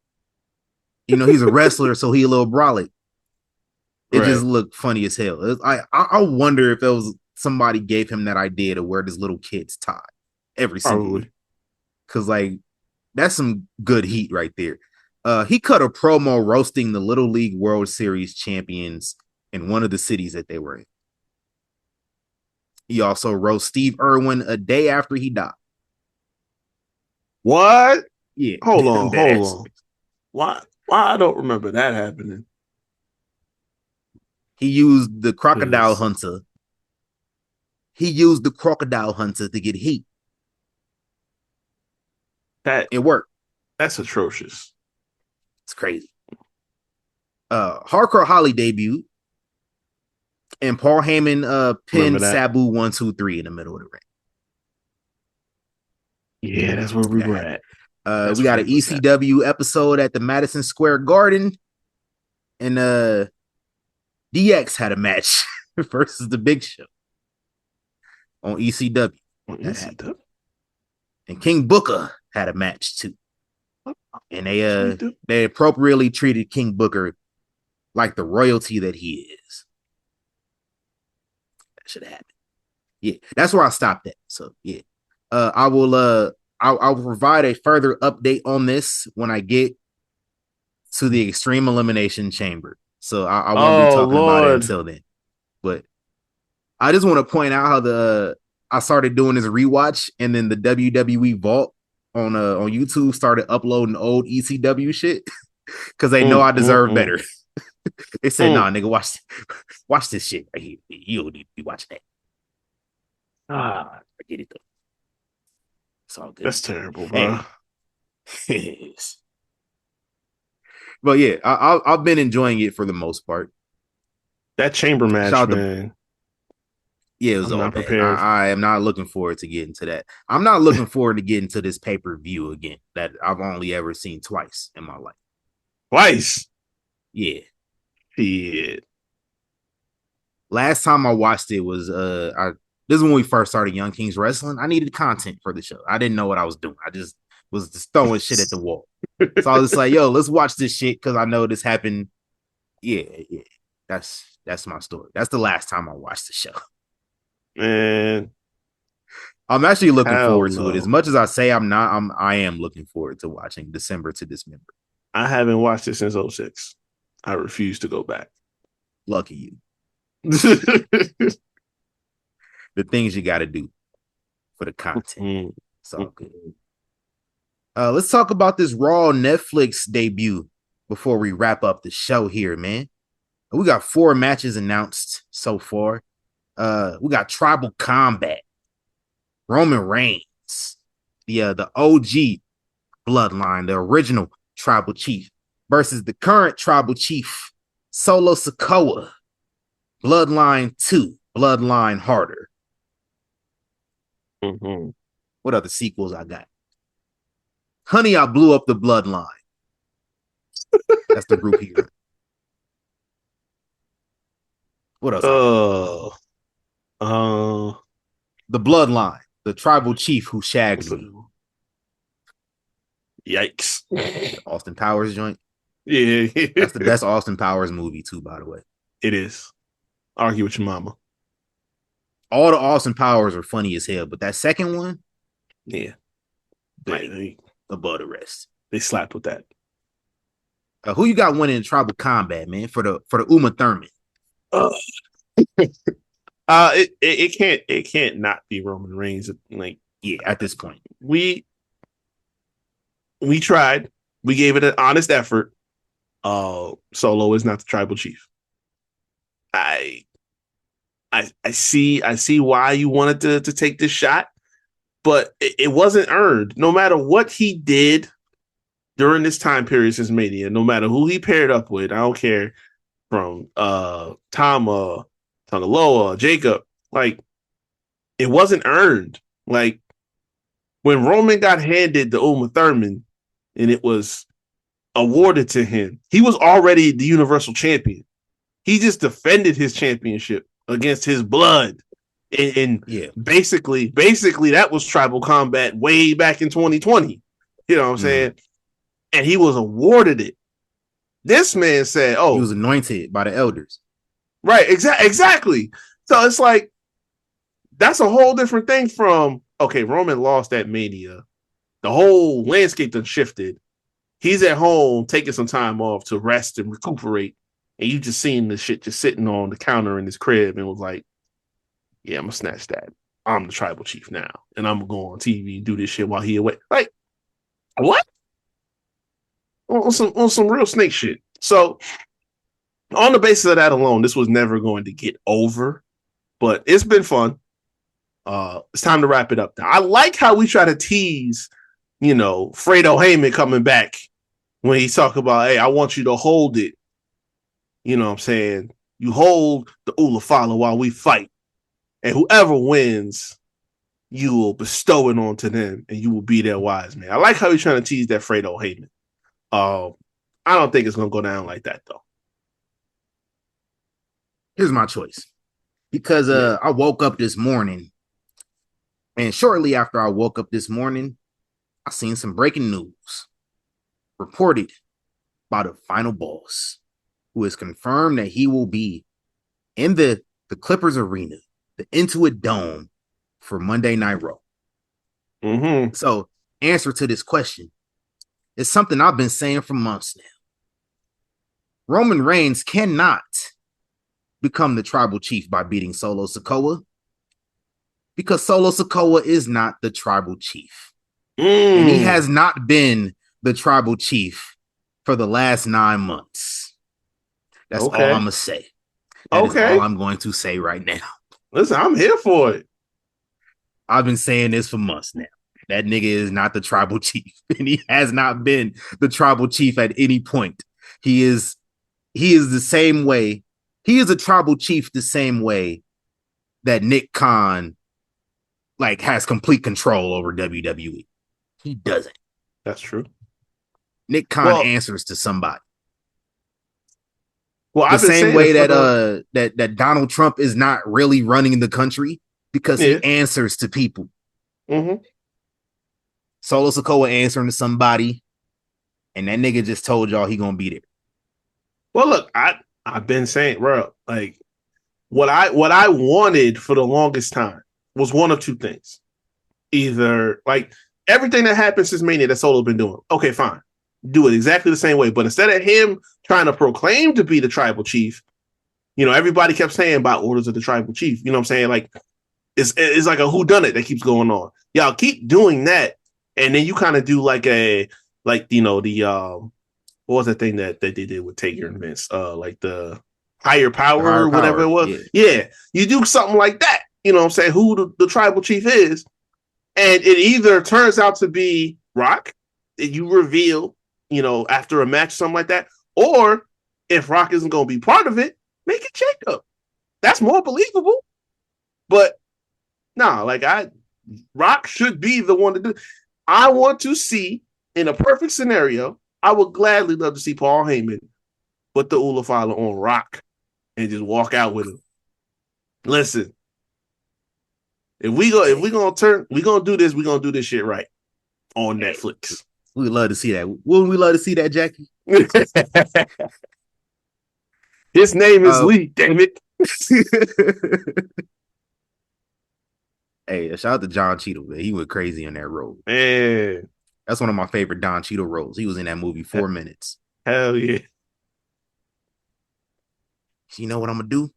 He's a wrestler, so he a little brolic. It just Right. looked funny as hell. I wonder if it was somebody gave him that idea to wear this little kid's tie every single Probably. week. Cause like that's some good heat right there. He cut a promo roasting the Little League World Series champions in one of the cities that they were in. He also roast Steve Irwin a day after he died. What? Yeah. Hold on. That's- Why I don't remember that happening? He used the crocodile Yes. hunter. He used the crocodile hunter to get heat. It worked. That's atrocious. It's crazy. Hardcore Holly debuted. And Paul Heyman pinned Remember that? Sabu 1, 2, 3 in the middle of the ring. Yeah, that's where we were at. That's We got where an we was at. ECW episode at the Madison Square Garden. And DX had a match versus the Big Show on ECW. And King Booker had a match too. And they appropriately treated King Booker like the royalty that he is. That should happen. Yeah, that's where I stopped at. So yeah. I'll provide a further update on this when I get to the Extreme Elimination Chamber. So I won't be talking about it until then. But I just want to point out how I started doing this rewatch, and then the WWE Vault on YouTube started uploading old ECW shit because they know I deserve better. They said, "Nah, nigga, watch this shit right here. You don't need to be watching that." Forget it though. It's all good. That's terrible, bro. Yes. But yeah, I've been enjoying it for the most part. That chamber match, Shout out to- man. Yeah, it was I'm all not bad. prepared. I am not looking forward to getting to that. I'm not looking forward to getting to this pay-per-view again that I've only ever seen twice in my life. Twice. Yeah. Shit. Last time I watched it was this is when we first started Young Kings Wrestling. I needed content for the show. I didn't know what I was doing. I just was just throwing shit at the wall. So I was just like, yo, let's watch this shit because I know this happened. Yeah. That's my story. That's the last time I watched the show. Man. I'm actually looking Hell forward to no. it. As much as I say I'm not, I am looking forward to watching December to Dismember. I haven't watched it since 06. I refuse to go back. Lucky you. The things you got to do for the content. It's all good. Let's talk about this Raw Netflix debut before we wrap up the show here, man. We got 4 matches announced so far. We got Tribal Combat, Roman Reigns, the OG bloodline, the original Tribal Chief, versus the current Tribal Chief, Solo Sikoa, Bloodline 2, Bloodline Harder. What other sequels I got? Honey, I Blew Up the Bloodline. That's the group here. What else? The Bloodline, the Tribal Chief who shagged me. Yikes. Austin Powers joint. Yeah. That's the best Austin Powers movie too, by the way. It is. Argue with your mama. All the Austin Powers are funny as hell, but that second one, Yeah. like, They above the rest. slapped with that. Who you got winning in Tribal Combat, man? For the Uma Thurman. It can't not be Roman Reigns. Like, Yeah, at this point. we tried. We gave it an honest effort. Solo is not the tribal chief. I see why you wanted to take this shot, but it wasn't earned. No matter what he did during this time period since Mania, no matter who he paired up with, I don't care, from Tama, Tangaloa, Jacob, like, it wasn't earned. Like, when Roman got handed the Uma Thurman and it was awarded to him, he was already the Universal Champion. He just defended his championship against his blood. And Yeah. basically that was Tribal Combat way back in 2020. You know what I'm saying? And he was awarded it. This man said, He "Oh, was anointed by the elders. right, exactly." So it's like that's a whole different thing from okay. Roman lost at Mania. The whole landscape done shifted. He's at home taking some time off to rest and recuperate, and you just seen the shit just sitting on the counter in his crib and was like, "Yeah, I'm gonna snatch that. I'm the tribal chief now, and I'm gonna go on TV and do this shit while he away." Like what? On some real snake shit. So on the basis of that alone, this was never going to get over, but it's been fun. It's time to wrap it up now. I like how we try to tease, Fredo Heyman coming back when he's talking about, hey, I want you to hold it. You know what I'm saying? You hold the Ulafala while we fight. And whoever wins, you will bestow it onto them and you will be their wise man. I like how he's trying to tease that Fredo Heyman. I don't think it's going to go down like that, though. Here's my choice. Because I woke up this morning, and shortly after I woke up this morning, I seen some breaking news reported by the final boss, who has confirmed that he will be in the Clippers arena, the Intuit Dome, for Monday Night Raw. Mm-hmm. So, answer to this question is something I've been saying for months now. Roman Reigns cannot become the tribal chief by beating Solo Sikoa, because Solo Sikoa is not the tribal chief. And he has not been the tribal chief for the last 9 months. That's all I'm going to say. That is all I'm going to say right now. Listen, I'm here for it. I've been saying this for months now. That nigga is not the tribal chief, and he has not been the tribal chief at any point. He is the same way. He is a tribal chief the same way that Nick Khan has complete control over WWE. He doesn't. That's true. Nick Khan answers to somebody. Well, the same way that that Donald Trump is not really running the country because he answers to people. Mm-hmm. Solo Sikoa answering to somebody, and that nigga just told y'all he gonna be there. Well, look, I've been saying, bro, what I wanted for the longest time was one of two things. Either everything that happened since Mania that Solo's been doing. Okay, fine. Do it exactly the same way. But instead of him trying to proclaim to be the tribal chief, everybody kept saying about orders of the tribal chief. You know what I'm saying? It's like a whodunit that keeps going on. Y'all keep doing that. And then you kind of do what was that thing that they did with Taker and Vince? The higher power or whatever it was. Yeah. You do something like that. You know what I'm saying? Who the tribal chief is. And it either turns out to be Rock that you reveal, after a match, something like that. Or if Rock isn't going to be part of it, make it Jacob. That's more believable. But Rock should be the one to do. I want to see, in a perfect scenario, I would gladly love to see Paul Heyman put the Ulafala on Rock and just walk out with him. Listen, if we gonna do this shit right on Netflix. We'd love to see that. Wouldn't we love to see that, Jackie? His name is Lee, damn it. Hey, shout out to John Cheadle, man. He went crazy on that role. Man. That's one of my favorite Don Cheadle roles. He was in that movie 4 minutes. Hell yeah. So you know what I'm going to do?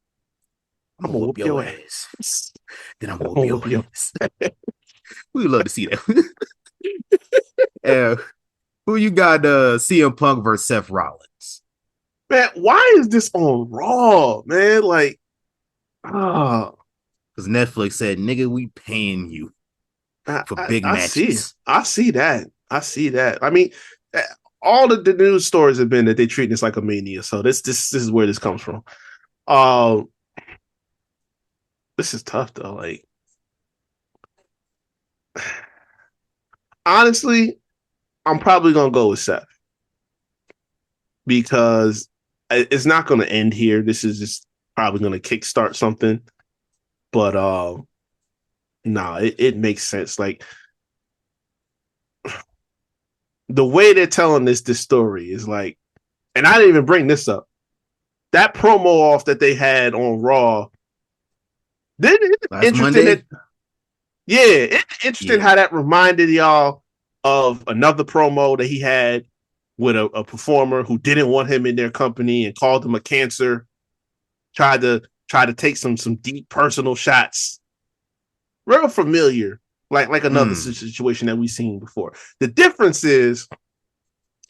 I'm going to whoop your ass. Then I'm going to whoop your ass. We'd love to see that. Who you got CM Punk versus Seth Rollins? Man, why is this on Raw, man? Because Netflix said, nigga, we paying you for big matches. I see that. I mean, all of the news stories have been that they treat this like a mania. So this is where this comes from. This is tough though. Honestly, I'm probably gonna go with Seth because it's not gonna end here. This is just probably gonna kickstart something. But it makes sense. The way they're telling this story is and I didn't even bring this up. That promo off that they had on Raw. Last Interesting. Monday? It's interesting Yeah. how that reminded y'all of another promo that he had with a performer who didn't want him in their company and called him a cancer. Tried to take some deep personal shots. Real familiar, like another situation that we've seen before. The difference is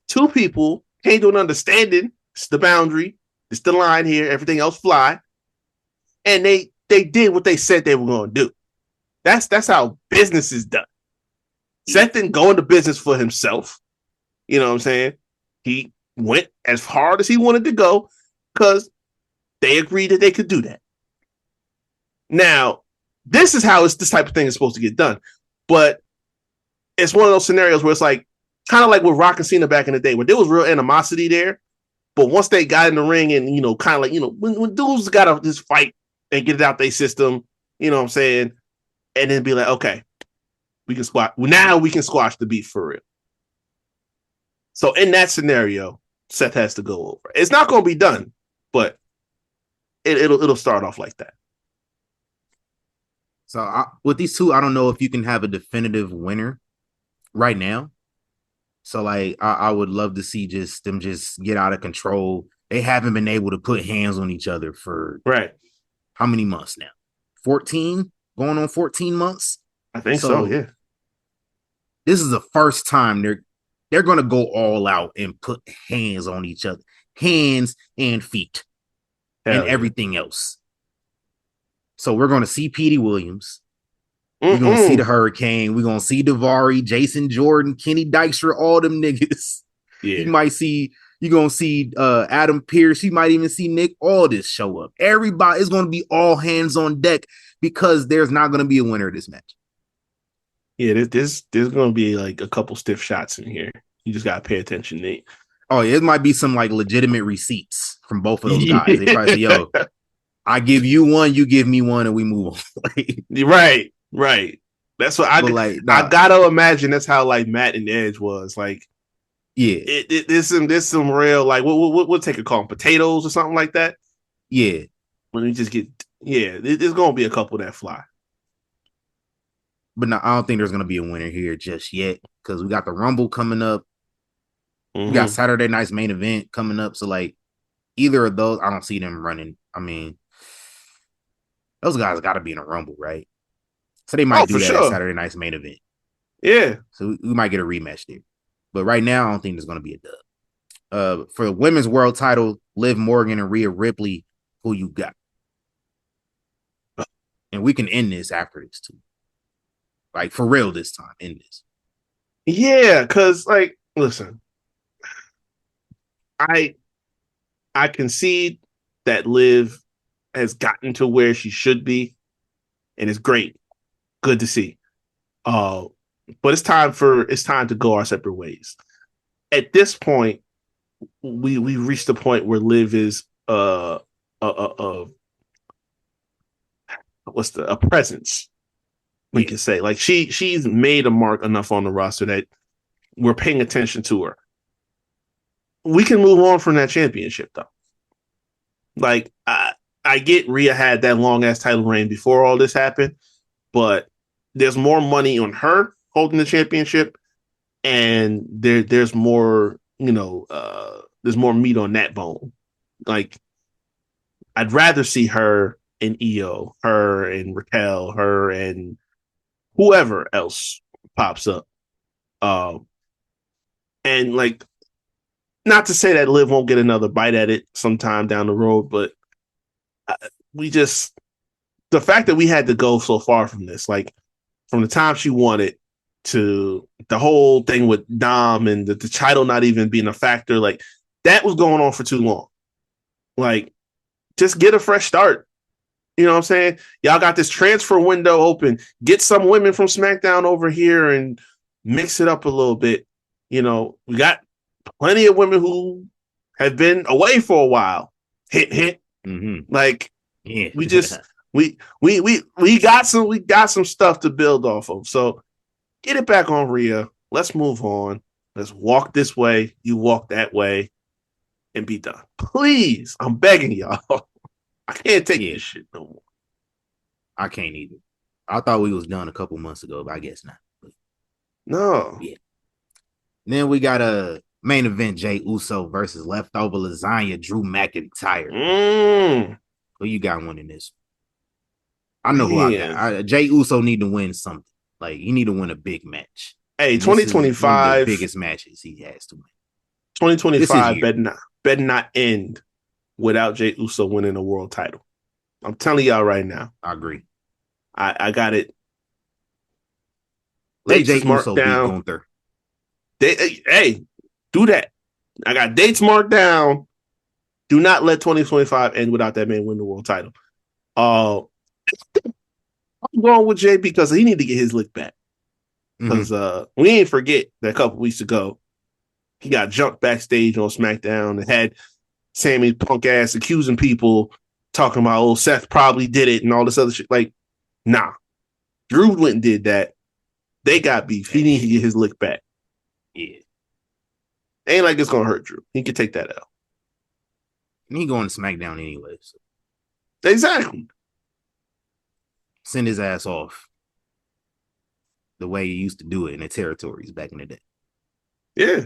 two people came to an understanding. It's the boundary. It's the line here. Everything else fly. And they did what they said they were going to do. That's how business is done. Seth didn't go into business for himself. You know what I'm saying? He went as hard as he wanted to go because they agreed that they could do that. Now, this is how this type of thing is supposed to get done. But it's one of those scenarios where it's like, kind of like with Rock and Cena back in the day, where there was real animosity there. But once they got in the ring and, kind of like, when dudes got to just fight and get it out their system, you know what I'm saying? And then be like, okay, we can squash. Now we can squash the beef for real. So in that scenario, Seth has to go over. It's not going to be done, but it'll start off like that. So with these two, I don't know if you can have a definitive winner right now. So like, I would love to see them get out of control. They haven't been able to put hands on each other for how many months now? 14, going on 14 months. I think so. Yeah. This is the first time they're going to go all out and put hands on each other, hands and feet, and everything else. So we're going to see Petey Williams. We're going to see the Hurricane. We're going to see Daivari, Jason Jordan, Kenny Dykstra, all them niggas. Yeah. You're going to see Adam Pearce. You might even see Nick Aldis show up. Everybody is going to be all hands on deck because there's not going to be a winner of this match. Yeah, there's going to be like a couple stiff shots in here. You just got to pay attention, Nate. Oh, yeah, it might be some like legitimate receipts from both of those guys. They probably say, yo, I give you one, you give me one, and we move on. Right. That's what I gotta imagine. That's how like Matt and Edge was like. Yeah, there's some real like we'll take a call them potatoes or something like that. Yeah, when we just get there's gonna be a couple that fly. But no, I don't think there's gonna be a winner here just yet because we got the Rumble coming up. Mm-hmm. We got Saturday night's main event coming up. So like either of those, I don't see them running. I mean, those guys got to be in a Rumble, right? So they might do that at Saturday night's main event. Yeah. So we might get a rematch there. But right now, I don't think there's going to be a dub. For the women's world title, Liv Morgan and Rhea Ripley, who you got? And we can end this after this, too. Like, for real this time, end this. Yeah, because, like, listen. I concede that Liv has gotten to where she should be, and it's great. Good to see. But it's time to go our separate ways. At this point, we reached the point where Liv is a presence. We can say like she's made a mark enough on the roster that we're paying attention to her. We can move on from that championship though. Like I get Rhea had that long ass title reign before all this happened, but there's more money on her holding the championship, and there's more, there's more meat on that bone. Like, I'd rather see her and Io, her and Raquel, her and whoever else pops up. And like, not to say that Liv won't get another bite at it sometime down the road, but the fact that we had to go so far from this, like from the time she won it to the whole thing with Dom and the title not even being a factor, like that was going on for too long. Like, just get a fresh start. You know what I'm saying? Y'all got this transfer window open. Get some women from SmackDown over here and mix it up a little bit. We got plenty of women who have been away for a while. Hint. Mm-hmm. Like, yeah. We just we got some stuff to build off of. So get it back on Rhea. Let's move on. Let's walk this way. You walk that way. and be done. Please, I'm begging y'all. I can't take this shit no more. I can't either. I thought we was done a couple months ago, but I guess not. No. Yeah. And then we got a main event: Jay Uso versus leftover lasagna Drew McIntyre. Who you got winning this? I know who I got. Jay Uso need to win something. Like, he need to win a big match. Hey, and 2025, the biggest matches he has to win. 2025 better not end without Jay Uso winning a world title. I'm telling y'all right now. I agree. I got it. Let Jay Uso beat Gunther. Hey, do that. I got dates marked down. Do not let 2025 end without that man win the world title. I'm going with Jay because he need to get his lick back. Because we ain't forget that a couple weeks ago, he got jumped backstage on SmackDown and had Sammy punk ass accusing people, talking about, oh, Seth probably did it and all this other shit. Like, nah. Drew went and did that. They got beef. He need to get his lick back. Yeah. Ain't like it's going to hurt Drew. He can take that out. And he going to SmackDown anyway. So. Exactly. Send his ass off the way he used to do it in the territories back in the day. Yeah.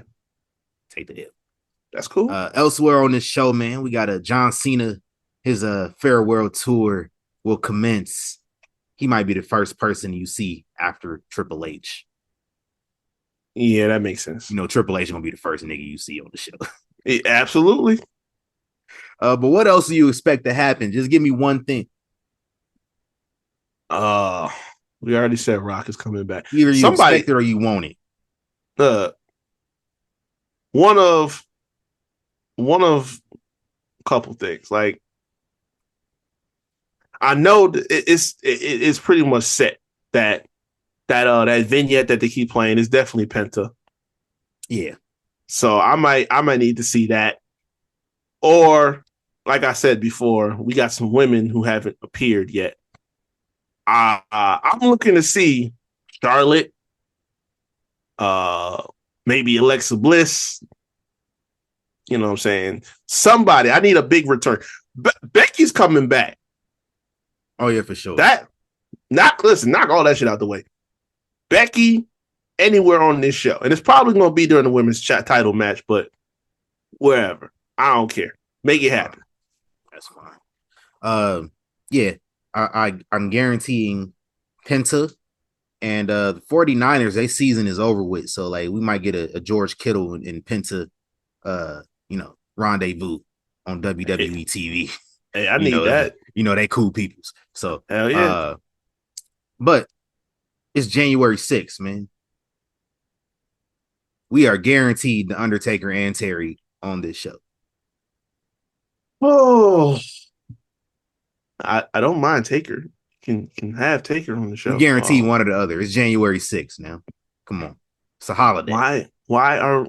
Take the L. That's cool. Elsewhere on this show, man, we got a John Cena. His farewell tour will commence. He might be the first person you see after Triple H. Yeah, that makes sense. You know, Triple H is going to be the first nigga you see on the show. Absolutely. But what else do you expect to happen? Just give me one thing. We already said Rock is coming back. Either you expect it or you want it. One of a couple things. Like, I know it's pretty much set that vignette that they keep playing is definitely Penta. Yeah. So I might need to see that. Or, like I said before, we got some women who haven't appeared yet. I'm looking to see Charlotte, maybe Alexa Bliss. You know what I'm saying? Somebody. I need a big return. Becky's coming back. Oh yeah, for sure. Knock all that shit out the way. Becky, anywhere on this show, and it's probably going to be during the women's title match, but wherever, I don't care. Make it happen. That's fine. Yeah, I'm guaranteeing Penta and the 49ers. Their season is over with, so like we might get a George Kittle and Penta, rendezvous on WWE TV. Hey, I need that. They cool peoples. So hell yeah. But it's January 6th, man. We are guaranteed the Undertaker and Terry on this show. Oh, I don't mind Taker. Can have Taker on the show. We guarantee one or the other. It's January 6th now. Come on. It's a holiday. Why are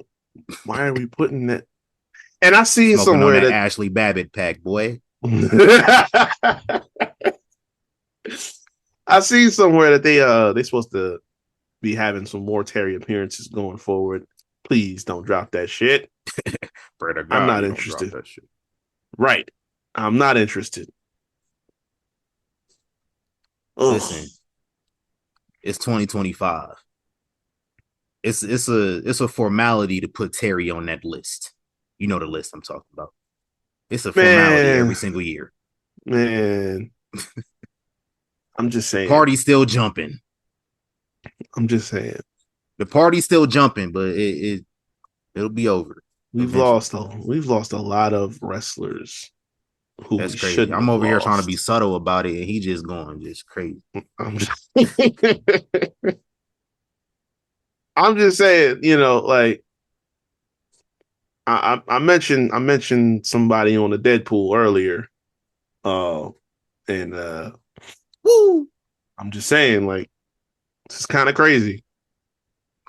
we putting that? And I see Smoking somewhere on that Ashley Babbitt pack, boy. I see somewhere that they supposed to be having some more Terry appearances going forward. Please don't drop that shit. God, I'm not interested. Right. I'm not interested. Listen, it's 2025. It's a formality to put Terry on that list. You know the list I'm talking about. It's a formality every single year. Man. I'm just saying. Party's still jumping. I'm just saying. The party's still jumping, but it'll be over. We've lost a lot of wrestlers who That's crazy. I'm over here trying to be subtle about it, and he just going just crazy. I'm just saying, like I mentioned somebody on the Deadpool earlier. I'm just saying, like, this is kind of crazy.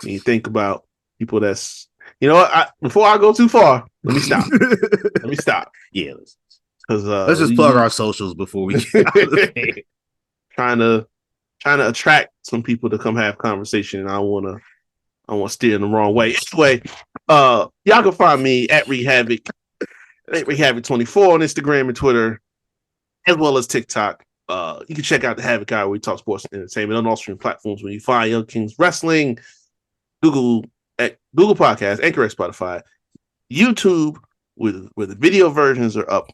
When you think about people that's, before I go too far, let me stop. Yeah, because let's just plug our socials before we get out of the trying to attract some people to come have conversation, and I want to steer in the wrong way. Anyway, y'all can find me at Havoc We have it 24 on Instagram and Twitter, as well as TikTok. You can check out the Havoc Hour where we talk sports and entertainment on all streaming platforms where you find Young Kings Wrestling, Google Podcasts, Anchor, Spotify, YouTube, where the video versions are up.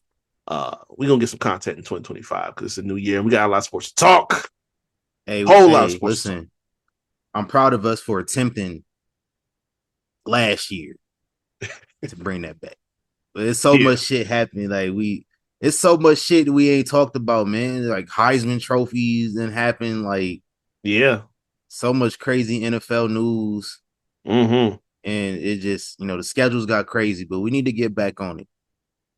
We're gonna get some content in 2025 because it's a new year and we got a lot of sports to talk. Whole lot of sports. Listen, I'm proud of us for attempting last year to bring that back. But it's so much shit happening. It's so much shit we ain't talked about, man. Like Heisman trophies and happen. So much crazy NFL news. Mm-hmm. And it just, the schedules got crazy, but we need to get back on it.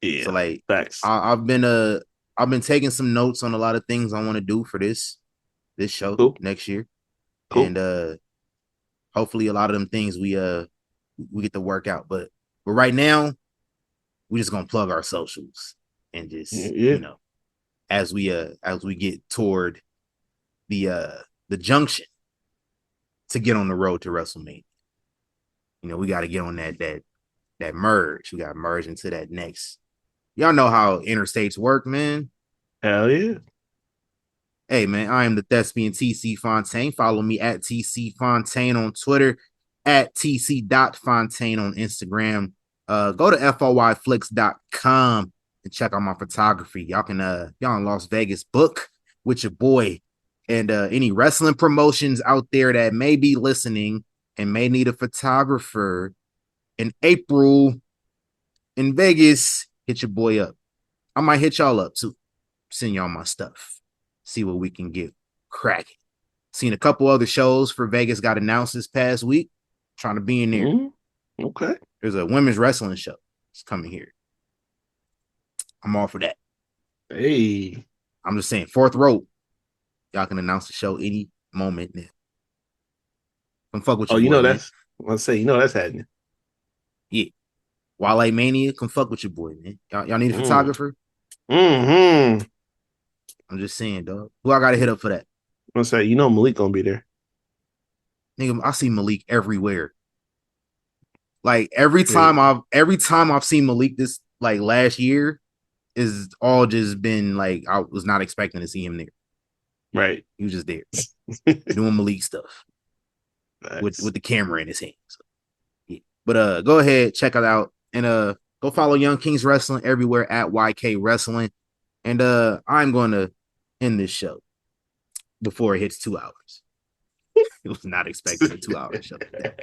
Yeah. So facts. I've been taking some notes on a lot of things I want to do for this show next year. Cool. And hopefully a lot of them things we get to work out. But right now, we're just gonna plug our socials and just as we get toward the junction to get on the road to WrestleMania. We got to get on that merge. We got to merge into that next. Y'all know how interstates work, man. Hell yeah. Hey, man, I am the thespian TC Fontaine. Follow me at TC Fontaine on Twitter, at TC.Fontaine on Instagram. Go to FOYFlix.com and check out my photography. Y'all in Las Vegas, book with your boy. And any wrestling promotions out there that may be listening and may need a photographer in April in Vegas, hit your boy up. I might hit y'all up too. Send y'all my stuff. See what we can get cracking. Seen a couple other shows for Vegas got announced this past week. Trying to be in there. Mm-hmm. Okay. There's a women's wrestling show. It's coming here. I'm all for that. Hey. I'm just saying, fourth row. Y'all can announce the show any moment now. Come fuck with your boy, that's happening. Yeah. Wale Mania, come fuck with your boy, man. Y'all need a photographer? Mm-hmm. I'm just saying, dog. Who I gotta hit up for that? I'm gonna say, Malik gonna be there. Nigga, I see Malik everywhere. Like every time I've seen Malik this last year is all just been I was not expecting to see him there. Right. He was just there doing Malik stuff with the camera in his hand. So, yeah. But go ahead, check it out. And go follow Young Kings Wrestling everywhere at YK Wrestling. And I'm going to end this show before it hits 2 hours. It was not expecting a 2-hour show today.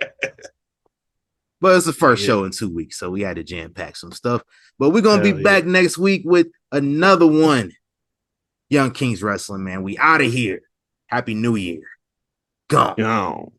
But it's the first show in 2 weeks, so we had to jam-pack some stuff. But we're going to be back next week with another one. Young Kings Wrestling, man. We out of here. Happy New Year. Gone.